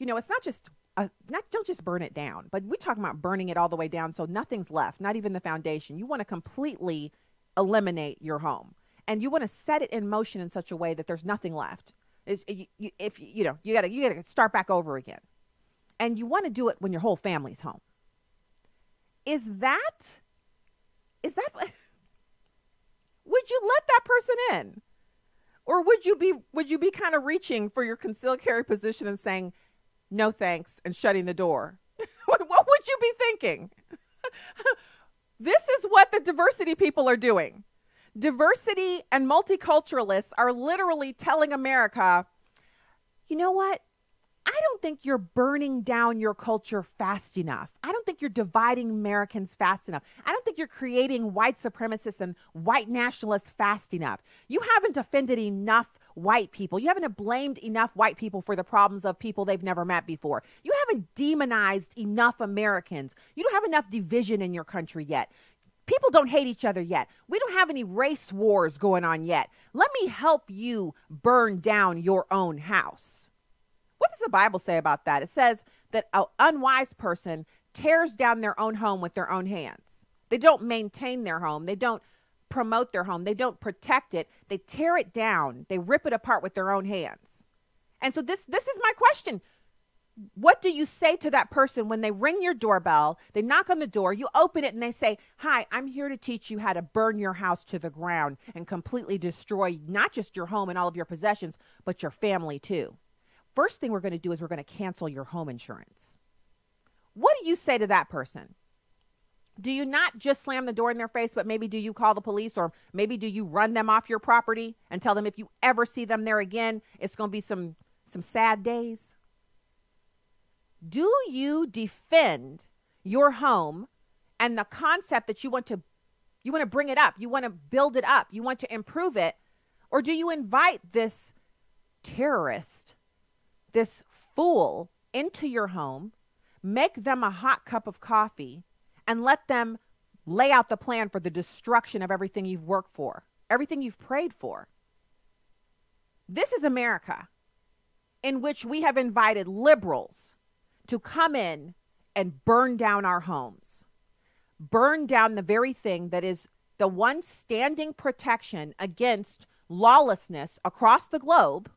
it's not just, don't just burn it down, but we're talking about burning it all the way down so nothing's left, not even the foundation. You want to completely eliminate your home. And you want to set it in motion in such a way that there's nothing left. You got to start back over again. And you want to do it when your whole family's home. Is that would you let that person in? Or would you be kind of reaching for your concealed carry position and saying, no thanks, and shutting the door? What would you be thinking? This is what the diversity people are doing. Diversity and multiculturalists are literally telling America, you know what? I don't think you're burning down your culture fast enough. I don't think you're dividing Americans fast enough. I don't think you're creating white supremacists and white nationalists fast enough. You haven't offended enough white people. You haven't blamed enough white people for the problems of people they've never met before. You haven't demonized enough Americans. You don't have enough division in your country yet. People don't hate each other yet. We don't have any race wars going on yet. Let me help you burn down your own house. What does the Bible say about that? It says that an unwise person tears down their own home with their own hands. They don't maintain their home. They don't promote their home. They don't protect it. They tear it down. They rip it apart with their own hands. And so this is my question. What do you say to that person when they ring your doorbell, they knock on the door, you open it and they say, hi, I'm here to teach you how to burn your house to the ground and completely destroy not just your home and all of your possessions, but your family too. First thing we're going to do is we're going to cancel your home insurance. What do you say to that person? Do you not just slam the door in their face, but maybe do you call the police, or maybe do you run them off your property and tell them if you ever see them there again, it's going to be some sad days? Do you defend your home and the concept that you want to bring it up, you want to build it up, you want to improve it, or do you invite this terrorist, this fool into your home, make them a hot cup of coffee, and let them lay out the plan for the destruction of everything you've worked for, everything you've prayed for? This is America, in which we have invited liberals to come in and burn down our homes, burn down the very thing that is the one standing protection against lawlessness across the globe.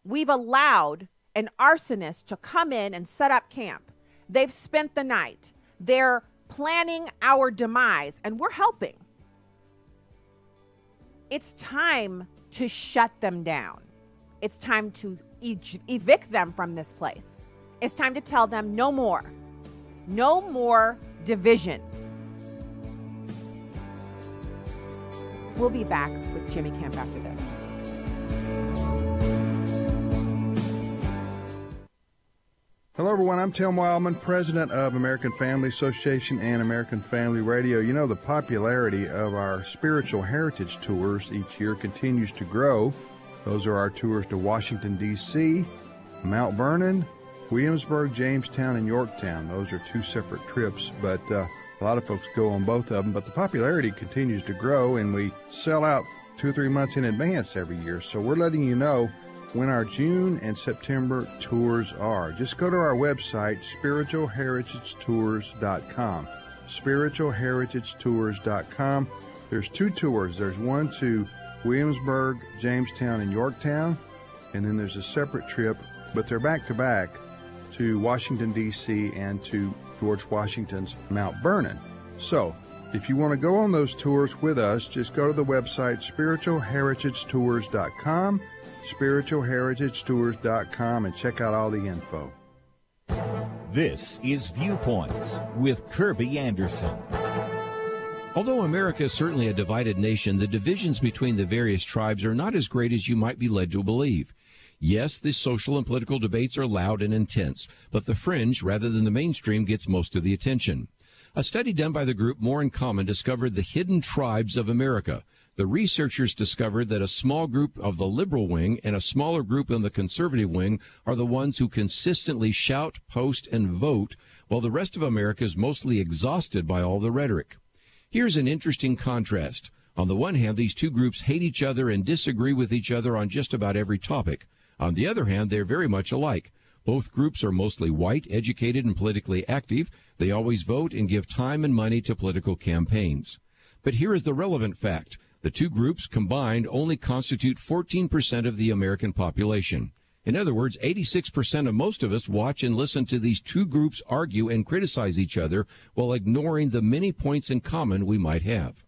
We've allowed an arsonist to come in and set up camp. They've spent the night. They're planning our demise, and we're helping. It's time to shut them down. It's time to evict them from this place. It's time to tell them no more. No more division. We'll be back with Jimmy Kemp after this. Hello, everyone. I'm Tim Wildman, president of American Family Association and American Family Radio. You know, the popularity of our spiritual heritage tours each year continues to grow. Those are our tours to Washington, D.C., Mount Vernon, Williamsburg, Jamestown, and Yorktown. Those are 2 separate trips, but a lot of folks go on both of them. But the popularity continues to grow, and we sell out 2 or 3 months in advance every year. So we're letting you know when our June and September tours are. Just go to our website, spiritualheritagetours.com. spiritualheritagetours.com. There's 2 tours. There's one to Williamsburg, Jamestown, and Yorktown, and then there's a separate trip, but they're back-to-back to Washington, D.C., and to George Washington's Mount Vernon. So, if you want to go on those tours with us, just go to the website, spiritualheritagetours.com, spiritualheritagetours.com, and check out all the info. This is Viewpoints with Kirby Anderson. Although America is certainly a divided nation, the divisions between the various tribes are not as great as you might be led to believe. Yes, the social and political debates are loud and intense, but the fringe, rather than the mainstream, gets most of the attention. A study done by the group More in Common discovered the hidden tribes of America. The researchers discovered that a small group of the liberal wing and a smaller group in the conservative wing are the ones who consistently shout, post, and vote, while the rest of America is mostly exhausted by all the rhetoric. Here's an interesting contrast. On the one hand, these 2 groups hate each other and disagree with each other on just about every topic. On the other hand, they're very much alike. Both groups are mostly white, educated, and politically active. They always vote and give time and money to political campaigns. But here is the relevant fact. The 2 groups combined only constitute 14% of the American population. In other words, 86% of most of us watch and listen to these 2 groups argue and criticize each other while ignoring the many points in common we might have.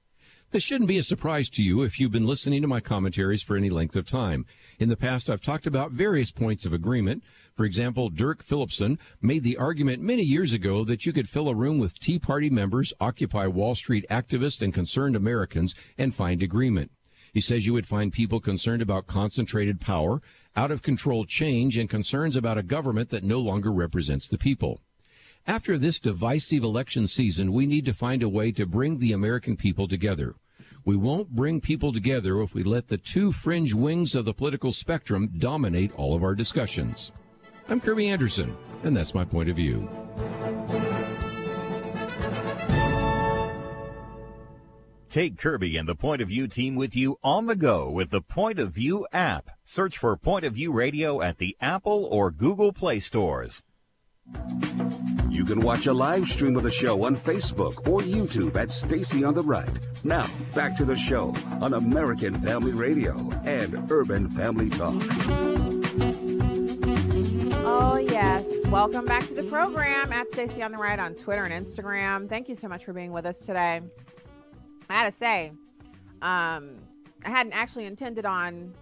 This shouldn't be a surprise to you if you've been listening to my commentaries for any length of time. In the past, I've talked about various points of agreement. For example, Dirk Phillipson made the argument many years ago that you could fill a room with Tea Party members, Occupy Wall Street activists, and concerned Americans and find agreement. He says you would find people concerned about concentrated power, out-of-control change, and concerns about a government that no longer represents the people. After this divisive election season, we need to find a way to bring the American people together. We won't bring people together if we let the 2 fringe wings of the political spectrum dominate all of our discussions. I'm Kirby Anderson, and that's my point of view. Take Kirby and the Point of View team with you on the go with the Point of View app. Search for Point of View Radio at the Apple or Google Play stores. You can watch a live stream of the show on Facebook or YouTube at Stacy on the Right. Now, back to the show on American Family Radio and Urban Family Talk. Oh, yes. Welcome back to the program at Stacy on the Right on Twitter and Instagram. Thank you so much for being with us today. I had to say, I hadn't actually intended on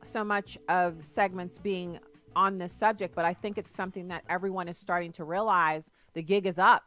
so much of segments being on this subject, but I think it's something that everyone is starting to realize. The gig is up.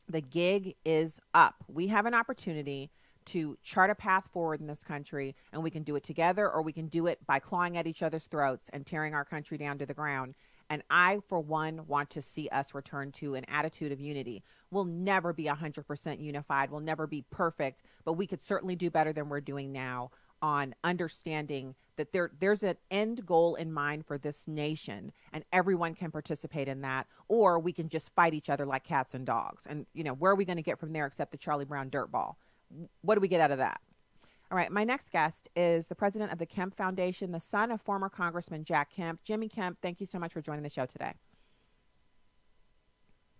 The gig is up. We have an opportunity to chart a path forward in this country, and we can do it together, or we can do it by clawing at each other's throats and tearing our country down to the ground. And I, for one, want to see us return to an attitude of unity. We'll never be 100% unified. We'll never be perfect, but we could certainly do better than we're doing now on understanding that there's an end goal in mind for this nation, and everyone can participate in that, or we can just fight each other like cats and dogs. And, you know, where are we going to get from there except the Charlie Brown dirtball? What do we get out of that? All right, my next guest is the president of the Kemp Foundation, the son of former Congressman Jack Kemp. Jimmy Kemp, thank you so much for joining the show today.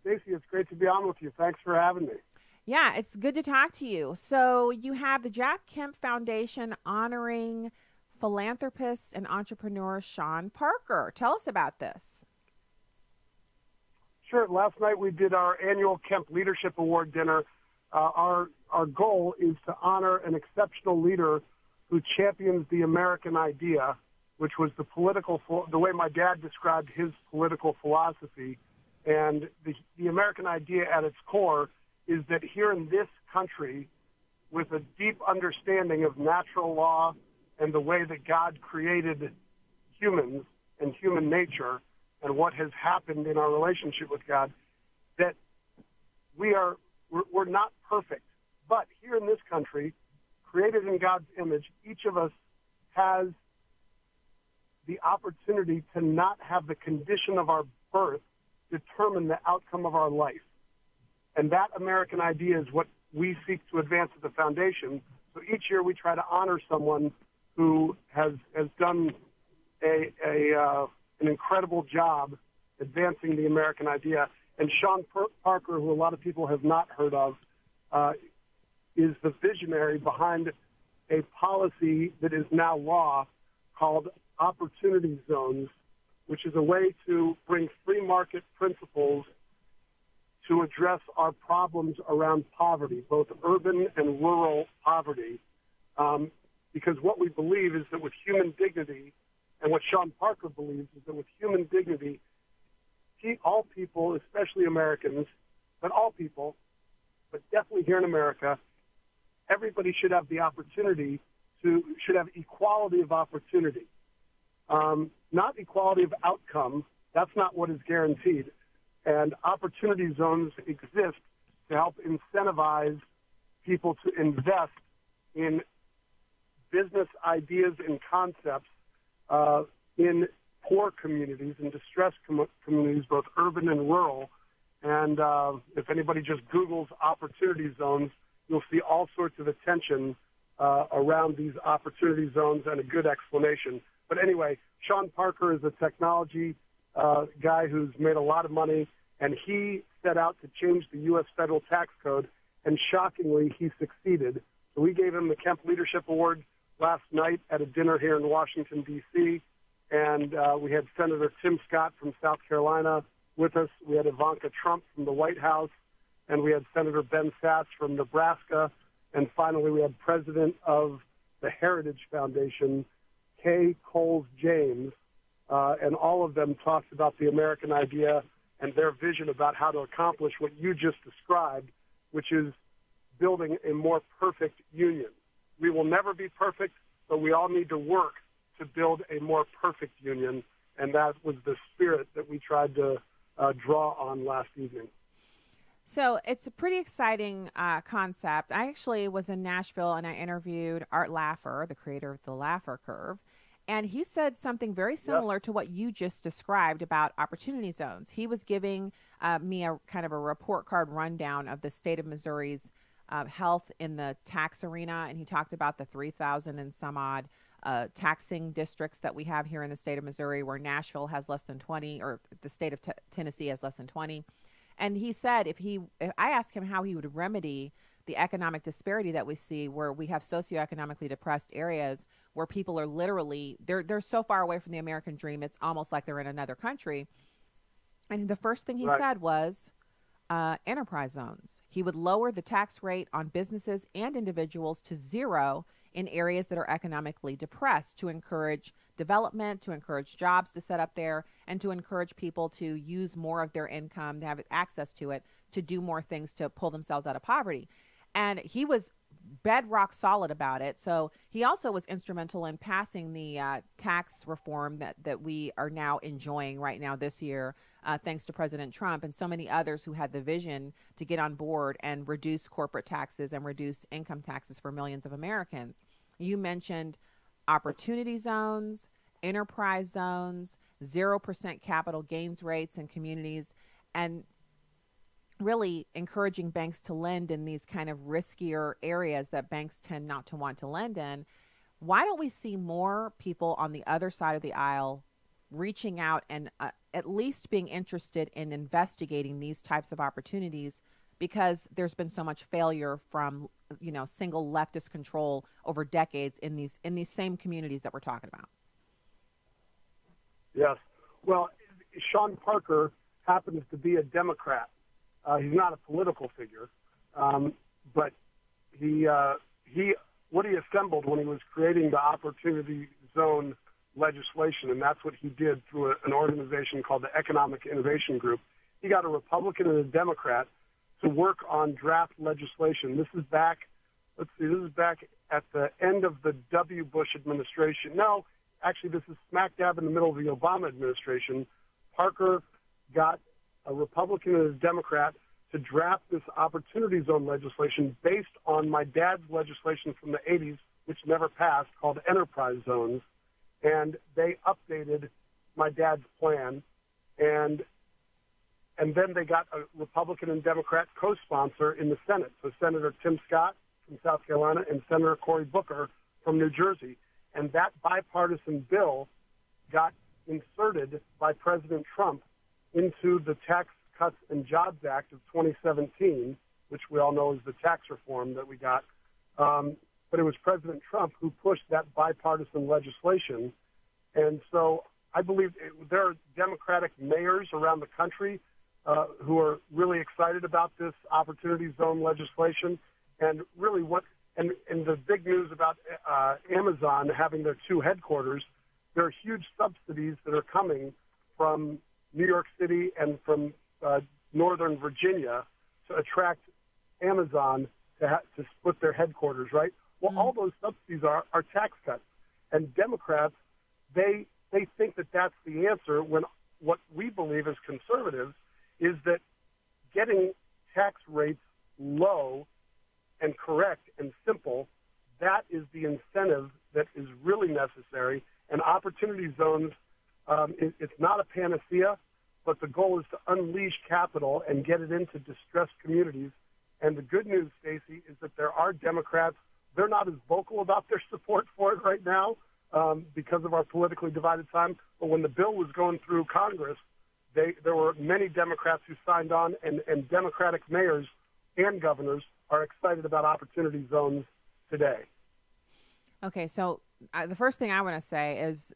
Stacey, it's great to be on with you. Thanks for having me. Yeah, it's good to talk to you. So you have the Jack Kemp Foundation honoring philanthropist and entrepreneur Sean Parker. Tell us about this. Sure. Last night we did our annual Kemp Leadership Award dinner. Our goal is to honor an exceptional leader who champions the American idea, which was the way my dad described his political philosophy. And the American idea at its core is that here in this country, with a deep understanding of natural law and the way that God created humans and human nature and what has happened in our relationship with God, that we're not perfect. But here in this country, created in God's image, each of us has the opportunity to not have the condition of our birth determine the outcome of our life. And that American idea is what we seek to advance at the foundation. So each year we try to honor someone who has done an incredible job advancing the American idea. And Sean Parker, who a lot of people have not heard of, is the visionary behind a policy that is now law called opportunity zones, which is a way to bring free market principles to address our problems around poverty, both urban and rural poverty. Because what we believe is that with human dignity, and what Sean Parker believes is that with human dignity, all people, especially Americans, but all people, but definitely here in America, everybody should have the opportunity should have equality of opportunity. Not equality of outcome. That's not what is guaranteed. And opportunity zones exist to help incentivize people to invest in business ideas and concepts in poor communities and distressed communities, both urban and rural. And if anybody just Googles opportunity zones, you'll see all sorts of attention around these opportunity zones and a good explanation. But anyway, Sean Parker is a technology guy who's made a lot of money, and he set out to change the U.S. federal tax code, and shockingly, he succeeded. So we gave him the Kemp Leadership Award last night at a dinner here in Washington, D.C., and we had Senator Tim Scott from South Carolina with us. We had Ivanka Trump from the White House, and we had Senator Ben Sasse from Nebraska, and finally we had President of the Heritage Foundation, Kay Coles James, and all of them talked about the American idea and their vision about how to accomplish what you just described, which is building a more perfect union. We will never be perfect, but we all need to work to build a more perfect union, and that was the spirit that we tried to draw on last evening. So it's a pretty exciting concept. I actually was in Nashville and I interviewed Art Laffer, the creator of the Laffer Curve, and he said something very similar to what you just described about opportunity zones. He was giving me a kind of a report card rundown of the state of Missouri's health in the tax arena, and he talked about the 3,000 and some odd taxing districts that we have here in the state of Missouri, where Nashville has less than 20, or the state of Tennessee has less than 20. And he said if I asked him how he would remedy the economic disparity that we see, where we have socioeconomically depressed areas where people are literally, they're so far away from the American dream, it's almost like they're in another country. And the first thing he said was enterprise zones. He would lower the tax rate on businesses and individuals to zero in areas that are economically depressed to encourage development, to encourage jobs to set up there, and to encourage people to use more of their income, to have access to it, to do more things to pull themselves out of poverty. And he was bedrock solid about it. So he also was instrumental in passing the tax reform that we are now enjoying right now this year, thanks to President Trump and so many others who had the vision to get on board and reduce corporate taxes and reduce income taxes for millions of Americans. You mentioned opportunity zones, enterprise zones, 0% capital gains rates in communities, and really encouraging banks to lend in these kind of riskier areas that banks tend not to want to lend in. Why don't we see more people on the other side of the aisle reaching out and at least being interested in investigating these types of opportunities, because there's been so much failure from, single leftist control over decades in these same communities that we're talking about? Yes. Well, Sean Parker happens to be a Democrat. He's not a political figure, but what he assembled when he was creating the Opportunity Zone legislation, and that's what he did through an organization called the Economic Innovation Group. He got a Republican and a Democrat to work on draft legislation. This is back let's see, this is back at the end of the W. Bush administration. No, actually, this is smack dab in the middle of the Obama administration. Parker got a Republican and a Democrat to draft this opportunity zone legislation based on my dad's legislation from the 80s, which never passed, called enterprise zones. And they updated my dad's plan. And then they got a Republican and Democrat co-sponsor in the Senate. So Senator Tim Scott from South Carolina and Senator Cory Booker from New Jersey. And that bipartisan bill got inserted by President Trump into the Tax Cuts and Jobs Act of 2017, which we all know is the tax reform that we got. But it was President Trump who pushed that bipartisan legislation. And so I believe there are Democratic mayors around the country who are really excited about this opportunity zone legislation. And really and the big news about Amazon having their 2 headquarters, there are huge subsidies that are coming from New York City and from Northern Virginia to attract Amazon to split their headquarters, right? Well, all those subsidies are tax cuts. And Democrats, they think that that's the answer, when what we believe as conservatives is that getting tax rates low and correct and simple, that is the incentive that is really necessary. And opportunity zones, it's not a panacea, but the goal is to unleash capital and get it into distressed communities. And the good news, Stacey, is that there are Democrats. They're not as vocal about their support for it right now because of our politically divided time. But when the bill was going through Congress, there were many Democrats who signed on, and Democratic mayors and governors are excited about opportunity zones today. Okay, so the first thing I want to say is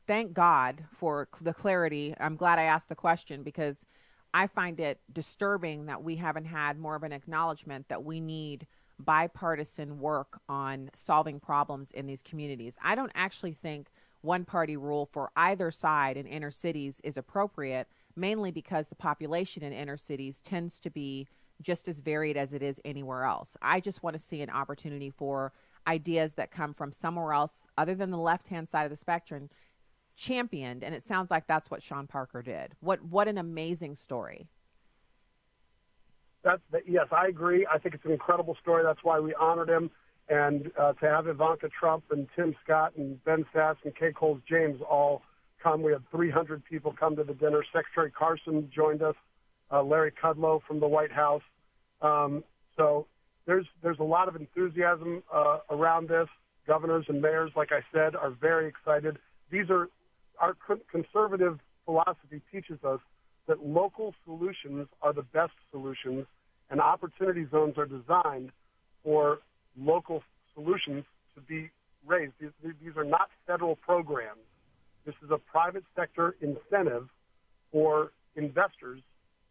thank God for the clarity. I'm glad I asked the question, because I find it disturbing that we haven't had more of an acknowledgement that we need bipartisan work on solving problems in these communities. I don't actually think one-party rule for either side in inner cities is appropriate, mainly because the population in inner cities tends to be just as varied as it is anywhere else. I just want to see an opportunity for ideas that come from somewhere else other than the left-hand side of the spectrum championed, and it sounds like that's what Sean Parker did. What an amazing story. Yes, I agree. I think it's an incredible story. That's why we honored him. And to have Ivanka Trump and Tim Scott and Ben Sass and Kay Coles James all come. We had 300 people come to the dinner. Secretary Carson joined us, Larry Kudlow from the White House. So there's a lot of enthusiasm around this. Governors and mayors, like I said, are very excited. Our conservative philosophy teaches us that local solutions are the best solutions, and opportunity zones are designed for local solutions to be raised. These are not federal programs. This is a private sector incentive for investors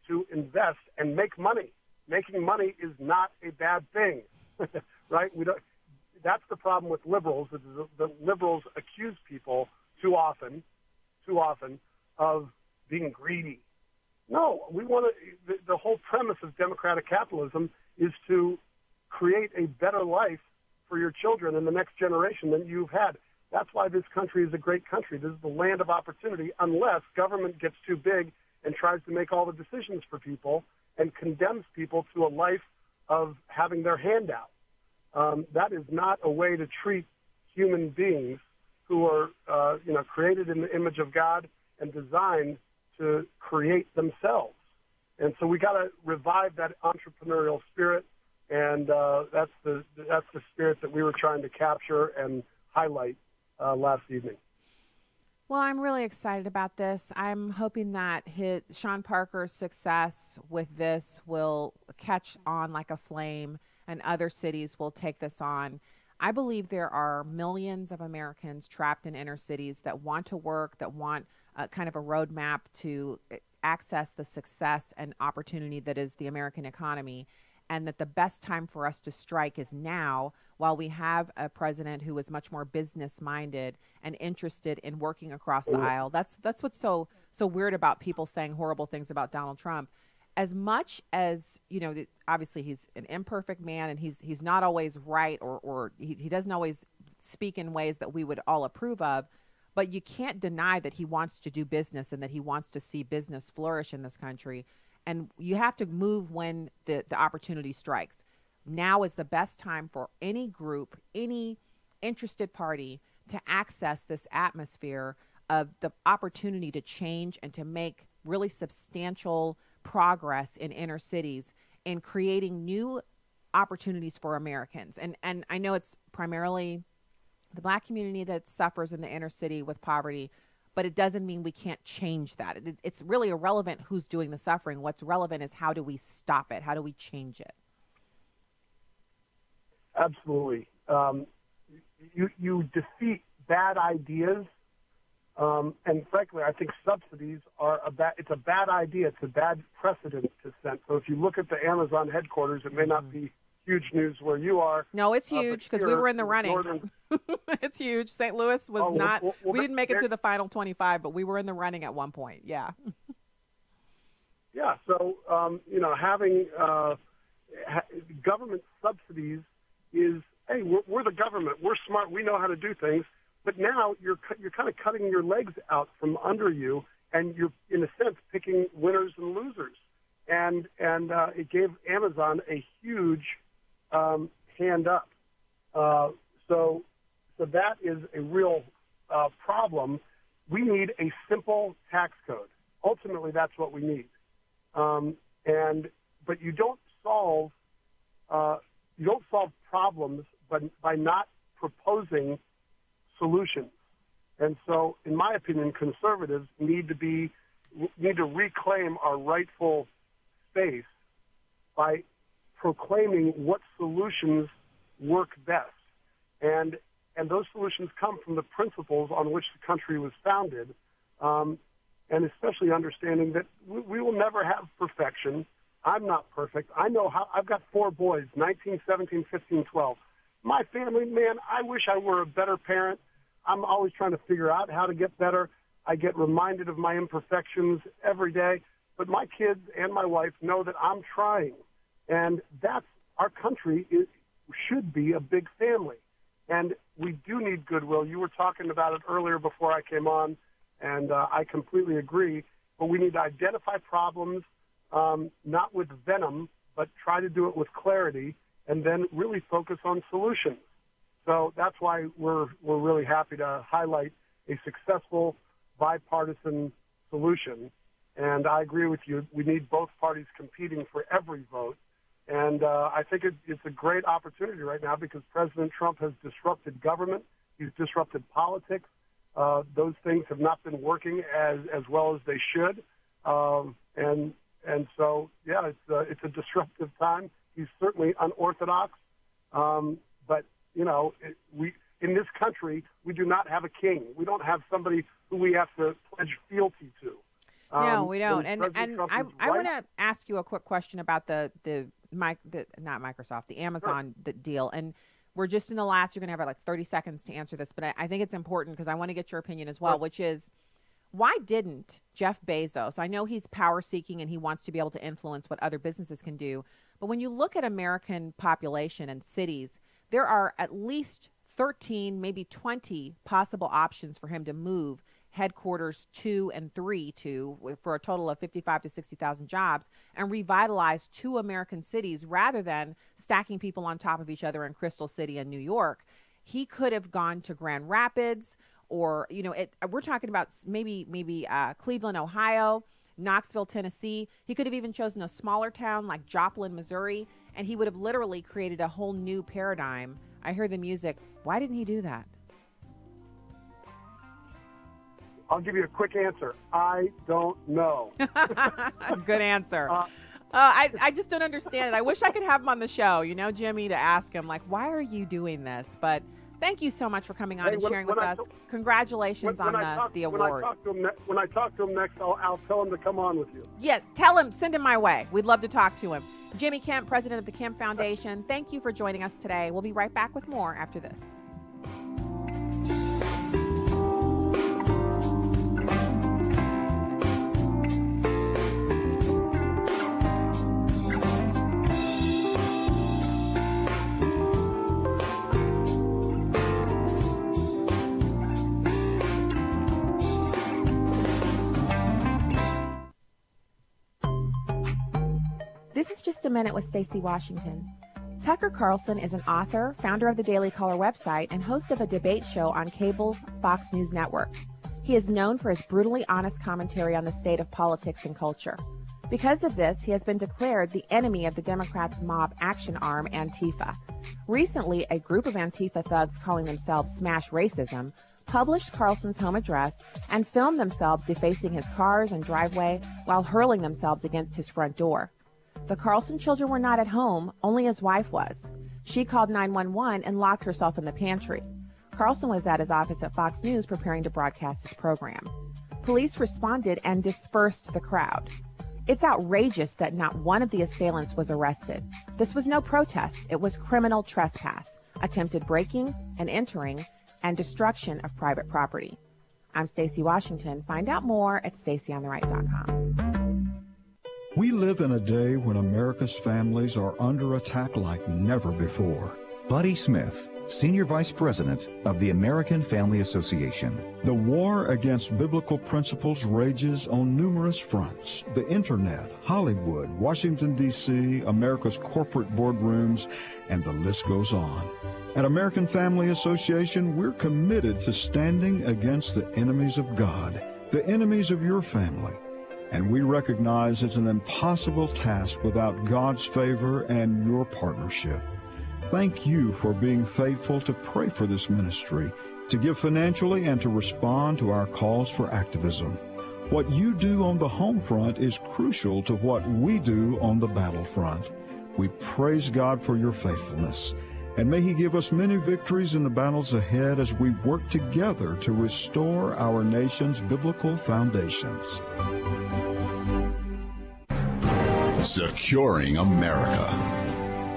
to invest and make money. Making money is not a bad thing, right? That's the problem with liberals. Is the liberals accuse people too often of being greedy. No, we want to. The whole premise of democratic capitalism is to create a better life for your children and the next generation than you've had. That's why this country is a great country. This is the land of opportunity, unless government gets too big and tries to make all the decisions for people and condemns people to a life of having their hand out. That is not a way to treat human beings who are, created in the image of God and designed to create themselves. And so we got to revive that entrepreneurial spirit, and that's the spirit that we were trying to capture and highlight last evening. Well, I'm really excited about this. I'm hoping that Sean Parker's success with this will catch on like a flame, and other cities will take this on. I believe there are millions of Americans trapped in inner cities that want to work, that want kind of a roadmap to access the success and opportunity that is the American economy, and that the best time for us to strike is now, while we have a president who is much more business-minded and interested in working across the aisle. That's what's so weird about people saying horrible things about Donald Trump. as much as, obviously he's an imperfect man and he's not always right or he doesn't always speak in ways that we would all approve of, but you can't deny that he wants to do business and that he wants to see business flourish in this country. And you have to move when the opportunity strikes. Now is the best time for any group, any interested party to access this atmosphere of the opportunity to change and to make really substantial progress in inner cities in creating new opportunities for Americans. And I know it's primarily the Black community that suffers in the inner city with poverty, but it doesn't mean we can't change that. It's really irrelevant who's doing the suffering. What's relevant is how do we stop it? How do we change it? Absolutely. You defeat bad ideas, and frankly, I think subsidies are it's a bad idea. It's a bad precedent to set. So if you look at the Amazon headquarters, it may not be huge news where you are. No, it's huge because we were in the running. It's huge. St. Louis was not. We didn't make it to the final 25, but we were in the running at one point. Yeah. Yeah. So having government subsidies is, hey, we're the government. We're smart. We know how to do things. But now you're kind of cutting your legs out from under you, and you're in a sense picking winners and losers. And it gave Amazon a huge hand up. So that is a real problem. We need a simple tax code. Ultimately, that's what we need. But you don't solve problems by not proposing solutions. And so, in my opinion, conservatives need to reclaim our rightful space by proclaiming what solutions work best. And those solutions come from the principles on which the country was founded, and especially understanding that we will never have perfection. I'm not perfect. I know how. I've got 4 boys, 19, 17, 15, 12. My family, man, I wish I were a better parent. I'm always trying to figure out how to get better. I get reminded of my imperfections every day. But my kids and my wife know that I'm trying. And that's our country. It should be a big family. And we do need goodwill. You were talking about it earlier before I came on, and I completely agree. But we need to identify problems, not with venom, but try to do it with clarity, and then really focus on solutions. So that's why we're really happy to highlight a successful bipartisan solution. And I agree with you. We need both parties competing for every vote. And I think it's a great opportunity right now because President Trump has disrupted government. He's disrupted politics. Those things have not been working as well as they should. And so, yeah, it's a disruptive time. He's certainly unorthodox. But, in this country, we do not have a king. We don't have somebody who we have to pledge fealty to. No, we don't. And I want to ask you a quick question about the Amazon deal. And we're just in the last, you're going to have like 30 seconds to answer this, but I think it's important because I want to get your opinion as well, which is, why didn't Jeff Bezos, I know he's power seeking and he wants to be able to influence what other businesses can do, but when you look at American population and cities, there are at least 13, maybe 20 possible options for him to move headquarters 2 and 3 to, for a total of 55 to 60,000 jobs, and revitalize 2 American cities rather than stacking people on top of each other in Crystal City and New York. He could have gone to Grand Rapids, or we're talking about maybe Cleveland, Ohio, Knoxville, Tennessee. He could have even chosen a smaller town like Joplin, Missouri, and he would have literally created a whole new paradigm. I hear the music. Why didn't he do that? I'll give you a quick answer. I don't know. Good answer. I just don't understand it. I wish I could have him on the show, Jimmy, to ask him, like, why are you doing this? But thank you so much for coming on and sharing with us. Congratulations on the award. When I talk to him next, I'll tell him to come on with you. Yeah, tell him, send him my way. We'd love to talk to him. Jimmy Kemp, president of the Kemp Foundation, thank you for joining us today. We'll be right back with more after this. This is Just a Minute with Stacey Washington. Tucker Carlson is an author, founder of the Daily Caller website, and host of a debate show on cable's Fox News network. He is known for his brutally honest commentary on the state of politics and culture. Because of this, he has been declared the enemy of the Democrats' mob action arm, Antifa. Recently, a group of Antifa thugs calling themselves Smash Racism published Carlson's home address and filmed themselves defacing his cars and driveway while hurling themselves against his front door. The Carlson children were not at home, only his wife was. She called 911 and locked herself in the pantry. Carlson was at his office at Fox News preparing to broadcast his program. Police responded and dispersed the crowd. It's outrageous that not one of the assailants was arrested. This was no protest. It was criminal trespass, attempted breaking and entering, and destruction of private property. I'm Stacey Washington. Find out more at StaceyOnTheRight.com. We live in a day when America's families are under attack like never before. Buddy Smith, Senior Vice President of the American Family Association. The war against biblical principles rages on numerous fronts. The internet, Hollywood, Washington, D.C., America's corporate boardrooms, and the list goes on. At American Family Association, we're committed to standing against the enemies of God, the enemies of your family. And we recognize it's an impossible task without God's favor and your partnership. Thank you for being faithful to pray for this ministry, to give financially, and to respond to our calls for activism. What you do on the home front is crucial to what we do on the battlefront. We praise God for your faithfulness, and may He give us many victories in the battles ahead as we work together to restore our nation's biblical foundations. Securing America.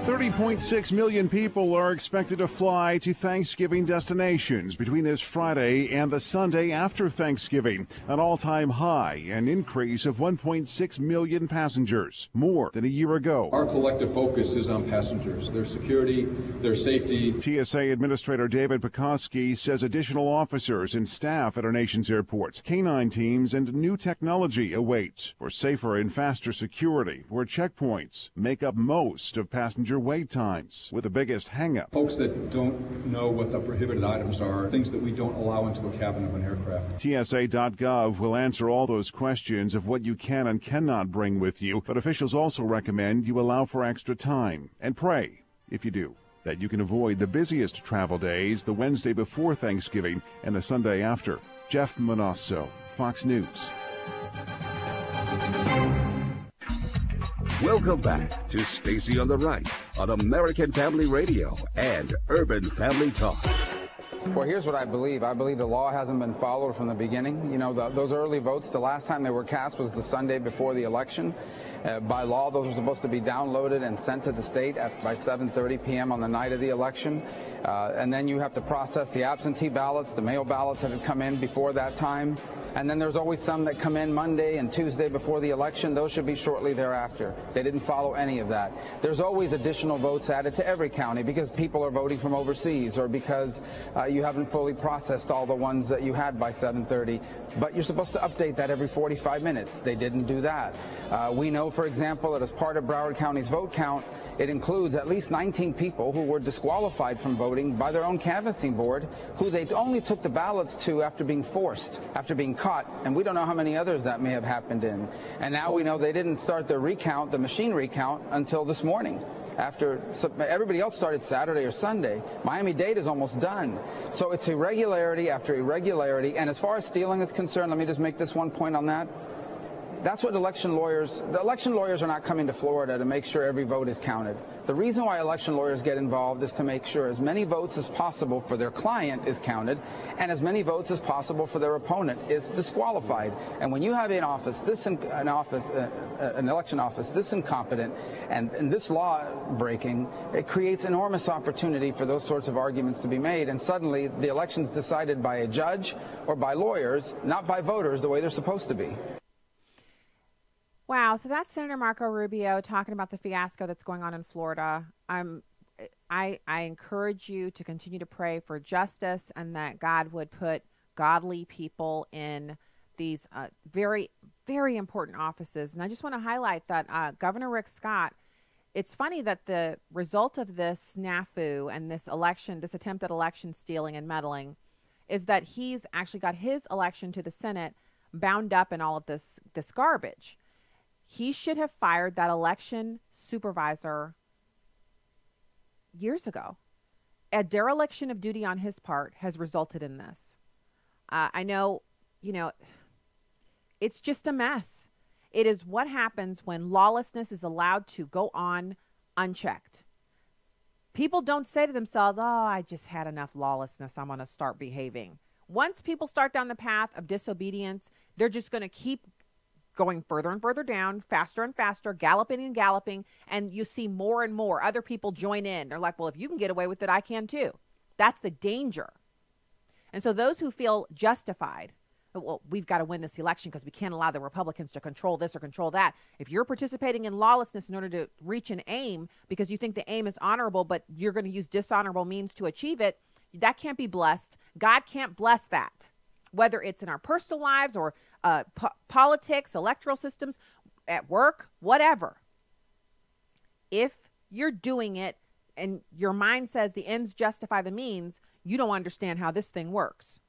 30.6 million people are expected to fly to Thanksgiving destinations between this Friday and the Sunday after Thanksgiving, an all-time high, an increase of 1.6 million passengers, more than a year ago. Our collective focus is on passengers, their security, their safety. TSA Administrator David Pekoski says additional officers and staff at our nation's airports, canine teams, and new technology awaits for safer and faster security, where checkpoints make up most of passenger wait times, with the biggest hang-up. Folks that don't know what the prohibited items are, things that we don't allow into a cabin of an aircraft. TSA.gov will answer all those questions of what you can and cannot bring with you, but officials also recommend you allow for extra time and pray, if you do, that you can avoid the busiest travel days, the Wednesday before Thanksgiving and the Sunday after. Jeff Manasso, Fox News. Welcome back to Stacey on the Right on American Family Radio and Urban Family Talk. Well, here's what I believe. I believe the law hasn't been followed from the beginning. You know, those early votes, the last time they were cast was the Sunday before the election. By law, those are supposed to be downloaded and sent to the state by 7:30 p.m. on the night of the election. And then you have to process the absentee ballots, the mail ballots that had come in before that time. And then there's always some that come in Monday and Tuesday before the election. Those should be shortly thereafter. They didn't follow any of that. There's always additional votes added to every county because people are voting from overseas or because you haven't fully processed all the ones that you had by 7:30. But you're supposed to update that every 45 minutes. They didn't do that. We know, for example, that as part of Broward County's vote count, it includes at least 19 people who were disqualified from voting by their own canvassing board, who they only took the ballots to after being forced, after being caught, and we don't know how many others that may have happened in. And now we know they didn't start the recount, the machine recount, until this morning. After everybody else started Saturday or Sunday. Miami-Dade is almost done. So it's irregularity after irregularity. And as far as stealing is concerned, let me just make this one point on that. That's what the election lawyers are not coming to Florida to make sure every vote is counted. The reason why election lawyers get involved is to make sure as many votes as possible for their client is counted and as many votes as possible for their opponent is disqualified. And when you have an election office this incompetent and this law breaking, it creates enormous opportunity for those sorts of arguments to be made. And suddenly the election's decided by a judge or by lawyers, not by voters the way they're supposed to be. Wow, so that's Senator Marco Rubio talking about the fiasco that's going on in Florida. I encourage you to continue to pray for justice and that God would put godly people in these very very important offices. And I just want to highlight that Governor Rick Scott, it's funny that the result of this snafu and this election, this attempt at election stealing and meddling, is that he's actually got his election to the Senate bound up in all of this garbage. He should have fired that election supervisor years ago. A dereliction of duty on his part has resulted in this. I know, it's just a mess. It is what happens when lawlessness is allowed to go on unchecked. People don't say to themselves, oh, I just had enough lawlessness, I'm going to start behaving. Once people start down the path of disobedience, they're just going to keep going further and further down, faster and faster, galloping and galloping, and you see more and more other people join in. They're like, well, if you can get away with it, I can too. That's the danger. And so those who feel justified, well, we've got to win this election because we can't allow the Republicans to control this or control that. If you're participating in lawlessness in order to reach an aim because you think the aim is honorable, but you're going to use dishonorable means to achieve it, that can't be blessed. God can't bless that, whether it's in our personal lives or politics, electoral systems, at work, whatever. If you're doing it and your mind says the ends justify the means, you don't understand how this thing works.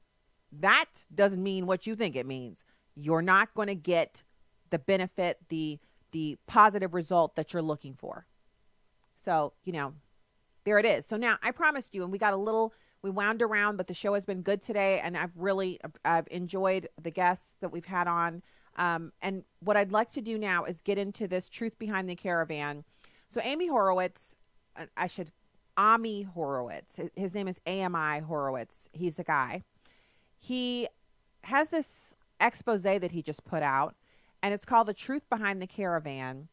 That doesn't mean what you think it means. You're not going to get the benefit, the positive result that you're looking for. So, there it is. So now I promised you, and we wound around, but the show has been good today, and I've enjoyed the guests that we've had on. And what I'd like to do now is get into this truth behind the caravan. So Ami Horowitz, his name is AMI Horowitz. He's a guy. He has this expose that he just put out, and it's called The Truth Behind the Caravan.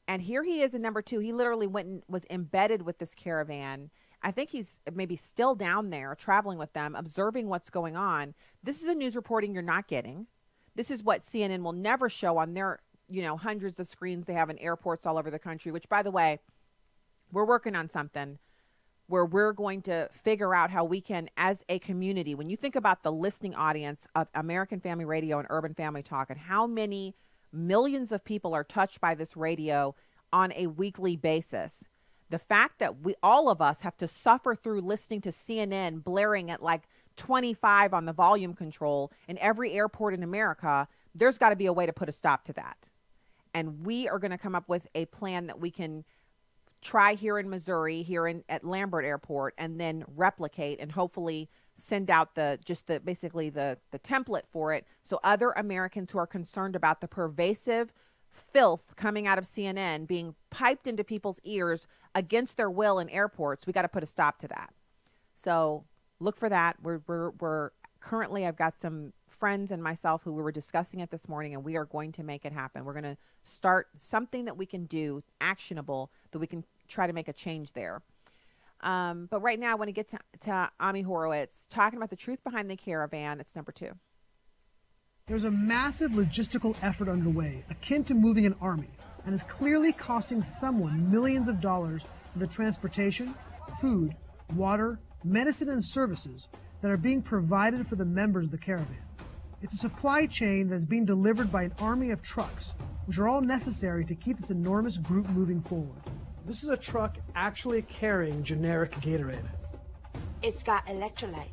And here he is in number 2. He literally went and was embedded with this caravan. I think he's maybe still down there traveling with them, observing what's going on. This is the news reporting you're not getting. This is what CNN will never show on their, hundreds of screens they have in airports all over the country, which, by the way, we're working on something where we're going to figure out how we can, as a community, when you think about the listening audience of American Family Radio and Urban Family Talk and how many millions of people are touched by this radio on a weekly basis, the fact that all of us have to suffer through listening to CNN blaring at like 25 on the volume control in every airport in America, there's got to be a way to put a stop to that. And we are going to come up with a plan that we can try here in Missouri, at Lambert Airport, and then replicate and hopefully send out the template for it, so other Americans who are concerned about the pervasive filth coming out of CNN being piped into people's ears against their will in airports, we got to put a stop to that. So look for that. We're currently, I've got some friends and myself who we were discussing it this morning, and we are going to make it happen. We're going to start something that we can do, actionable, that we can try to make a change there. But right now I want to get to Ami Horowitz talking about the truth behind the caravan. It's number 2. There's a massive logistical effort underway, akin to moving an army, and is clearly costing someone millions of dollars for the transportation, food, water, medicine, and services that are being provided for the members of the caravan. It's a supply chain that's being delivered by an army of trucks, which are all necessary to keep this enormous group moving forward. This is a truck actually carrying generic Gatorade. It's got electrolytes.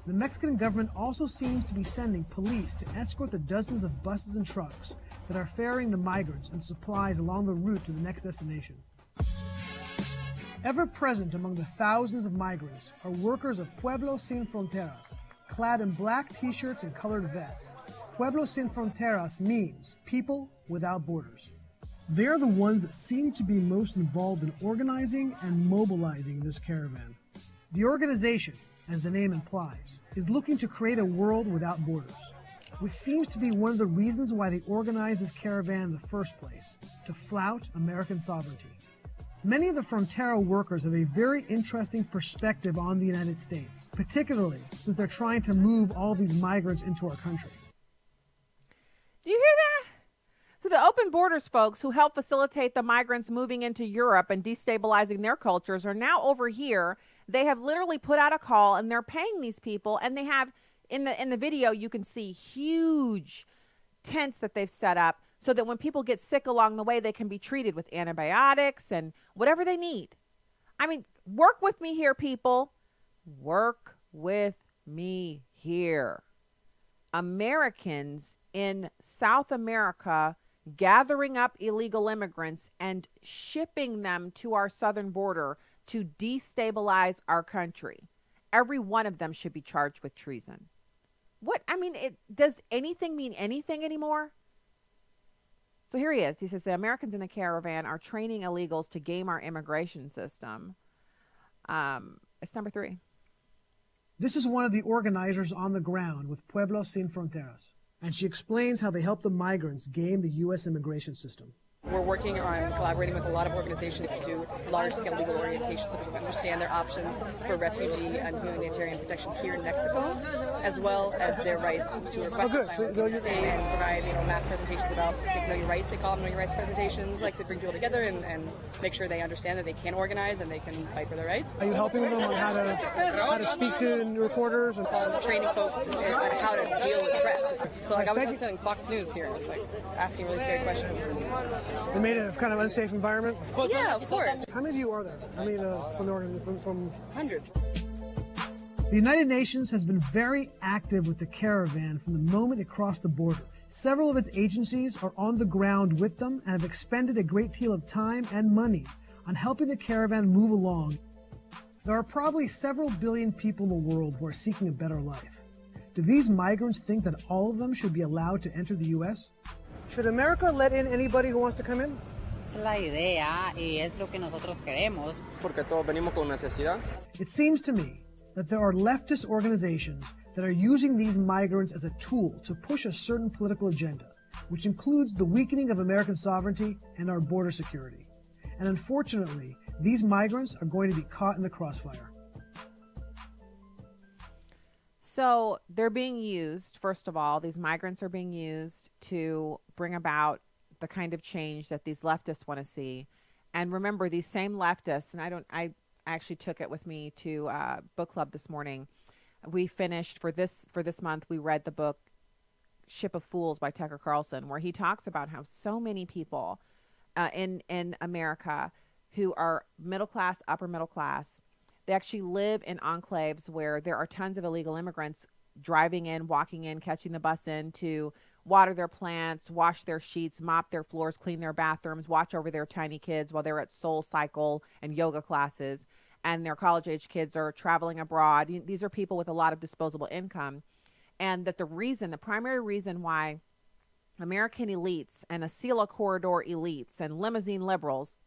The Mexican government also seems to be sending police to escort the dozens of buses and trucks that are ferrying the migrants and supplies along the route to the next destination. Ever present among the thousands of migrants are workers of Pueblo Sin Fronteras, clad in black t-shirts and colored vests. Pueblo Sin Fronteras means people without borders. They're the ones that seem to be most involved in organizing and mobilizing this caravan. The organization, as the name implies, is looking to create a world without borders, which seems to be one of the reasons why they organized this caravan in the first place, to flout American sovereignty. Many of the Frontera workers have a very interesting perspective on the United States, particularly since they're trying to move all these migrants into our country. Do you hear that? So the open borders folks who help facilitate the migrants moving into Europe and destabilizing their cultures are now over here. They have literally put out a call and they're paying these people, and they have in the video you can see huge tents that they've set up so that when people get sick along the way, they can be treated with antibiotics and whatever they need. I mean, work with me here, people. Work with me here. Americans in South America gathering up illegal immigrants and shipping them to our southern border to destabilize our country. Every one of them should be charged with treason. Does anything mean anything anymore? So here he is. He says the Americans in the caravan are training illegals to game our immigration system. It's number 3. This is one of the organizers on the ground with Pueblos Sin Fronteras, and she explains how they help the migrants game the U.S. immigration system. We're working on collaborating with a lot of organizations to do large-scale legal orientation so people can understand their options for refugee and humanitarian protection here in Mexico, as well as their rights to request asylum and provide mass presentations about Know Your Rights. They call them Know Your Rights presentations, like to bring people together and make sure they understand that they can organize and they can fight for their rights. Are you helping them on how to speak to reporters and training folks on how to deal with press? So I was telling Fox News here, it's like asking really scary questions. They made a kind of unsafe environment? Yeah, of course. How many of you are there? How many from the organization? From hundreds. The United Nations has been very active with the caravan from the moment it crossed the border. Several of its agencies are on the ground with them and have expended a great deal of time and money on helping the caravan move along. There are probably several billion people in the world who are seeking a better life. Do these migrants think that all of them should be allowed to enter the U.S.? Should America let in anybody who wants to come in? Es la idea y es lo que nosotros queremos. Porque todos venimos con necesidad. It seems to me that there are leftist organizations that are using these migrants as a tool to push a certain political agenda, which includes the weakening of American sovereignty and our border security. And unfortunately, these migrants are going to be caught in the crossfire. So they're being used, first of all, these migrants are being used to bring about the kind of change that these leftists want to see. And remember, these same leftists, and I actually took it with me to book club this morning. We finished for this month, we read the book Ship of Fools by Tucker Carlson, where he talks about how so many people in America who are middle class, upper middle class, they actually live in enclaves where there are tons of illegal immigrants driving in, walking in, catching the bus in to water their plants, wash their sheets, mop their floors, clean their bathrooms, watch over their tiny kids while they're at Soul Cycle and yoga classes, and their college-age kids are traveling abroad. These are people with a lot of disposable income, and that the primary reason why American elites and Asila corridor elites and limousine liberals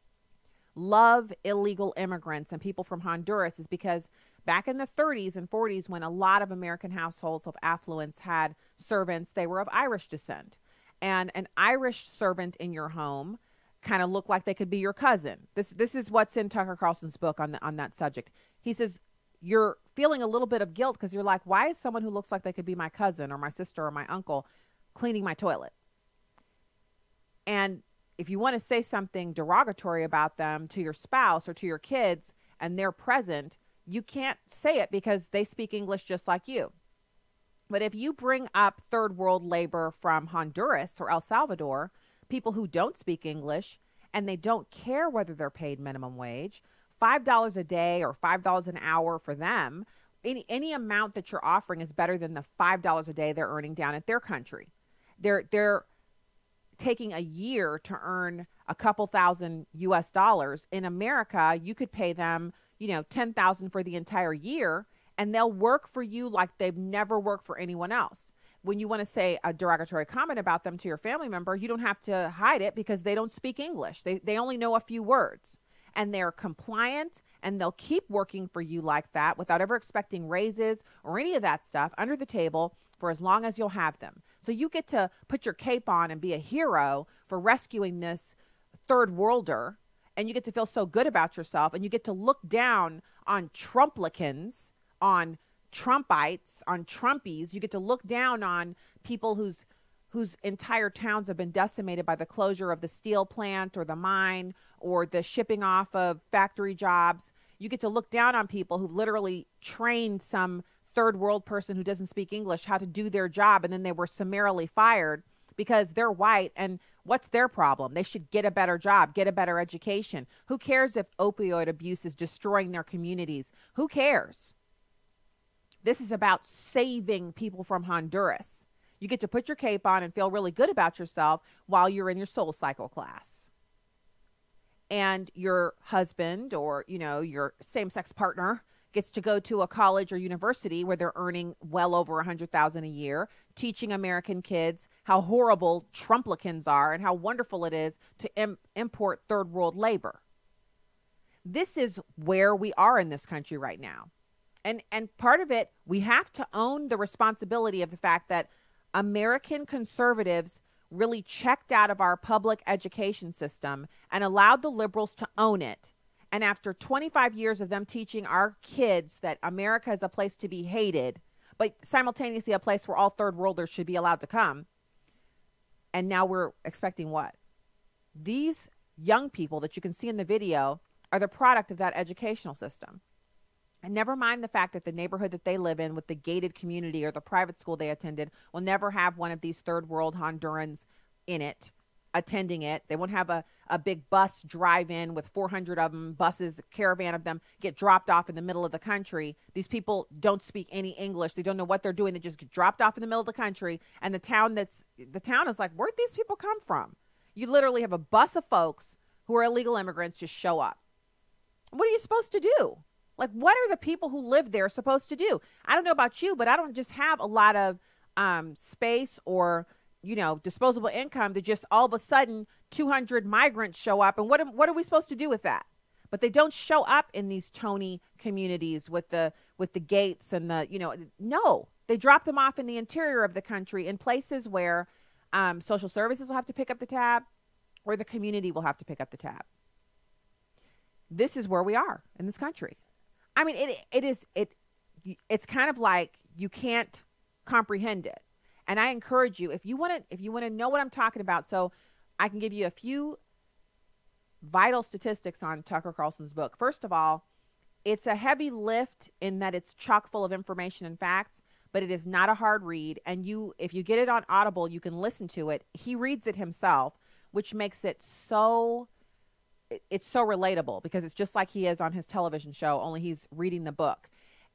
love illegal immigrants and people from Honduras is because back in the 30s and 40s, when a lot of American households of affluence had servants, they were of Irish descent. And an Irish servant in your home kind of looked like they could be your cousin. This is what's in Tucker Carlson's book on that subject. He says, you're feeling a little bit of guilt because you're like, why is someone who looks like they could be my cousin or my sister or my uncle cleaning my toilet? And if you want to say something derogatory about them to your spouse or to your kids and they're present, you can't say it because they speak English just like you. But if you bring up third world labor from Honduras or El Salvador, people who don't speak English and they don't care whether they're paid minimum wage, $5 a day or $5 an hour for them, any amount that you're offering is better than the $5 a day they're earning down at their country. They're taking a year to earn a couple thousand US dollars. In America, you could pay them, $10,000 for the entire year, and they'll work for you like they've never worked for anyone else. When you want to say a derogatory comment about them to your family member, you don't have to hide it because they don't speak English. They only know a few words, and they're compliant, and they'll keep working for you like that without ever expecting raises or any of that stuff under the table for as long as you'll have them. So you get to put your cape on and be a hero for rescuing this third worlder, and you get to feel so good about yourself, and you get to look down on Trumplicans, on Trumpites, on Trumpies. You get to look down on people whose entire towns have been decimated by the closure of the steel plant or the mine or the shipping off of factory jobs. You get to look down on people who've literally trained some third world person who doesn't speak English how to do their job, and then they were summarily fired because they're white, and what's their problem? They should get a better job, get a better education. Who cares if opioid abuse is destroying their communities? Who cares? This is about saving people from Honduras. You get to put your cape on and feel really good about yourself while you're in your soul cycle class. And your husband or, your same-sex partner gets to go to a college or university where they're earning well over $100,000 a year, teaching American kids how horrible Trumplicans are and how wonderful it is to import third world labor. This is where we are in this country right now. And part of it, we have to own the responsibility of the fact that American conservatives really checked out of our public education system and allowed the liberals to own it. And after 25 years of them teaching our kids that America is a place to be hated, but simultaneously a place where all third worlders should be allowed to come. And now we're expecting what? These young people that you can see in the video are the product of that educational system. And never mind the fact that the neighborhood that they live in with the gated community or the private school they attended will never have one of these third world Hondurans in it, attending it. They won't have a big bus drive in with 400 of them, buses, caravan of them get dropped off in the middle of the country. These people don't speak any English. They don't know what they're doing. They just get dropped off in the middle of the country. And the town is like, where'd these people come from? You literally have a bus of folks who are illegal immigrants just show up. What are you supposed to do? Like, what are the people who live there supposed to do? I don't know about you, but I don't just have a lot of space or, disposable income to just all of a sudden 200 migrants show up. And what are we supposed to do with that? But they don't show up in these Tony communities with the gates and no, they drop them off in the interior of the country in places where social services will have to pick up the tab or the community will have to pick up the tab. This is where we are in this country. I mean, it's kind of like you can't comprehend it. And I encourage you, if you want to know what I'm talking about, so I can give you a few vital statistics on Tucker Carlson's book. First of all, it's a heavy lift in that it's chock full of information and facts, but it is not a hard read. And if you get it on Audible, you can listen to it. He reads it himself, which makes it so relatable because it's just like he is on his television show, only he's reading the book.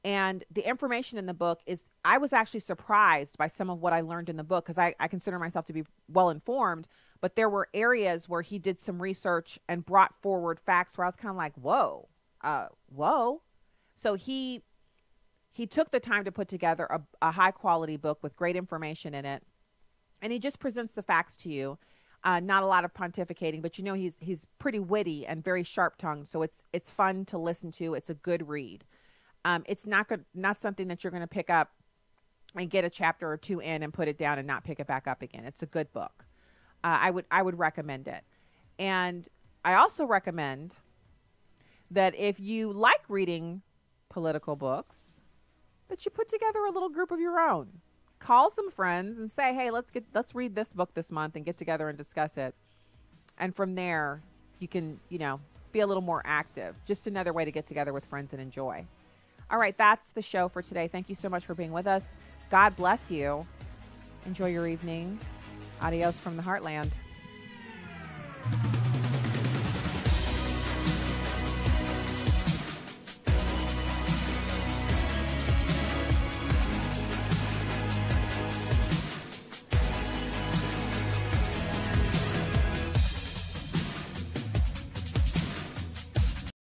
And the information in the book I was actually surprised by some of what I learned in the book because I consider myself to be well informed, but there were areas where he did some research and brought forward facts where I was kind of like, whoa. So he took the time to put together a high quality book with great information in it. And he just presents the facts to you. Not a lot of pontificating, but he's pretty witty and very sharp tongued. So it's fun to listen to. It's a good read. It's not something that you're going to pick up and get a chapter or two in and put it down and not pick it back up again. It's a good book. I would recommend it. And I also recommend that if you like reading political books, that you put together a little group of your own. Call some friends and say, hey, let's read this book this month and get together and discuss it. And from there, you can, be a little more active. Just another way to get together with friends and enjoy. All right, that's the show for today. Thank you so much for being with us. God bless you. Enjoy your evening. Adios from the Heartland.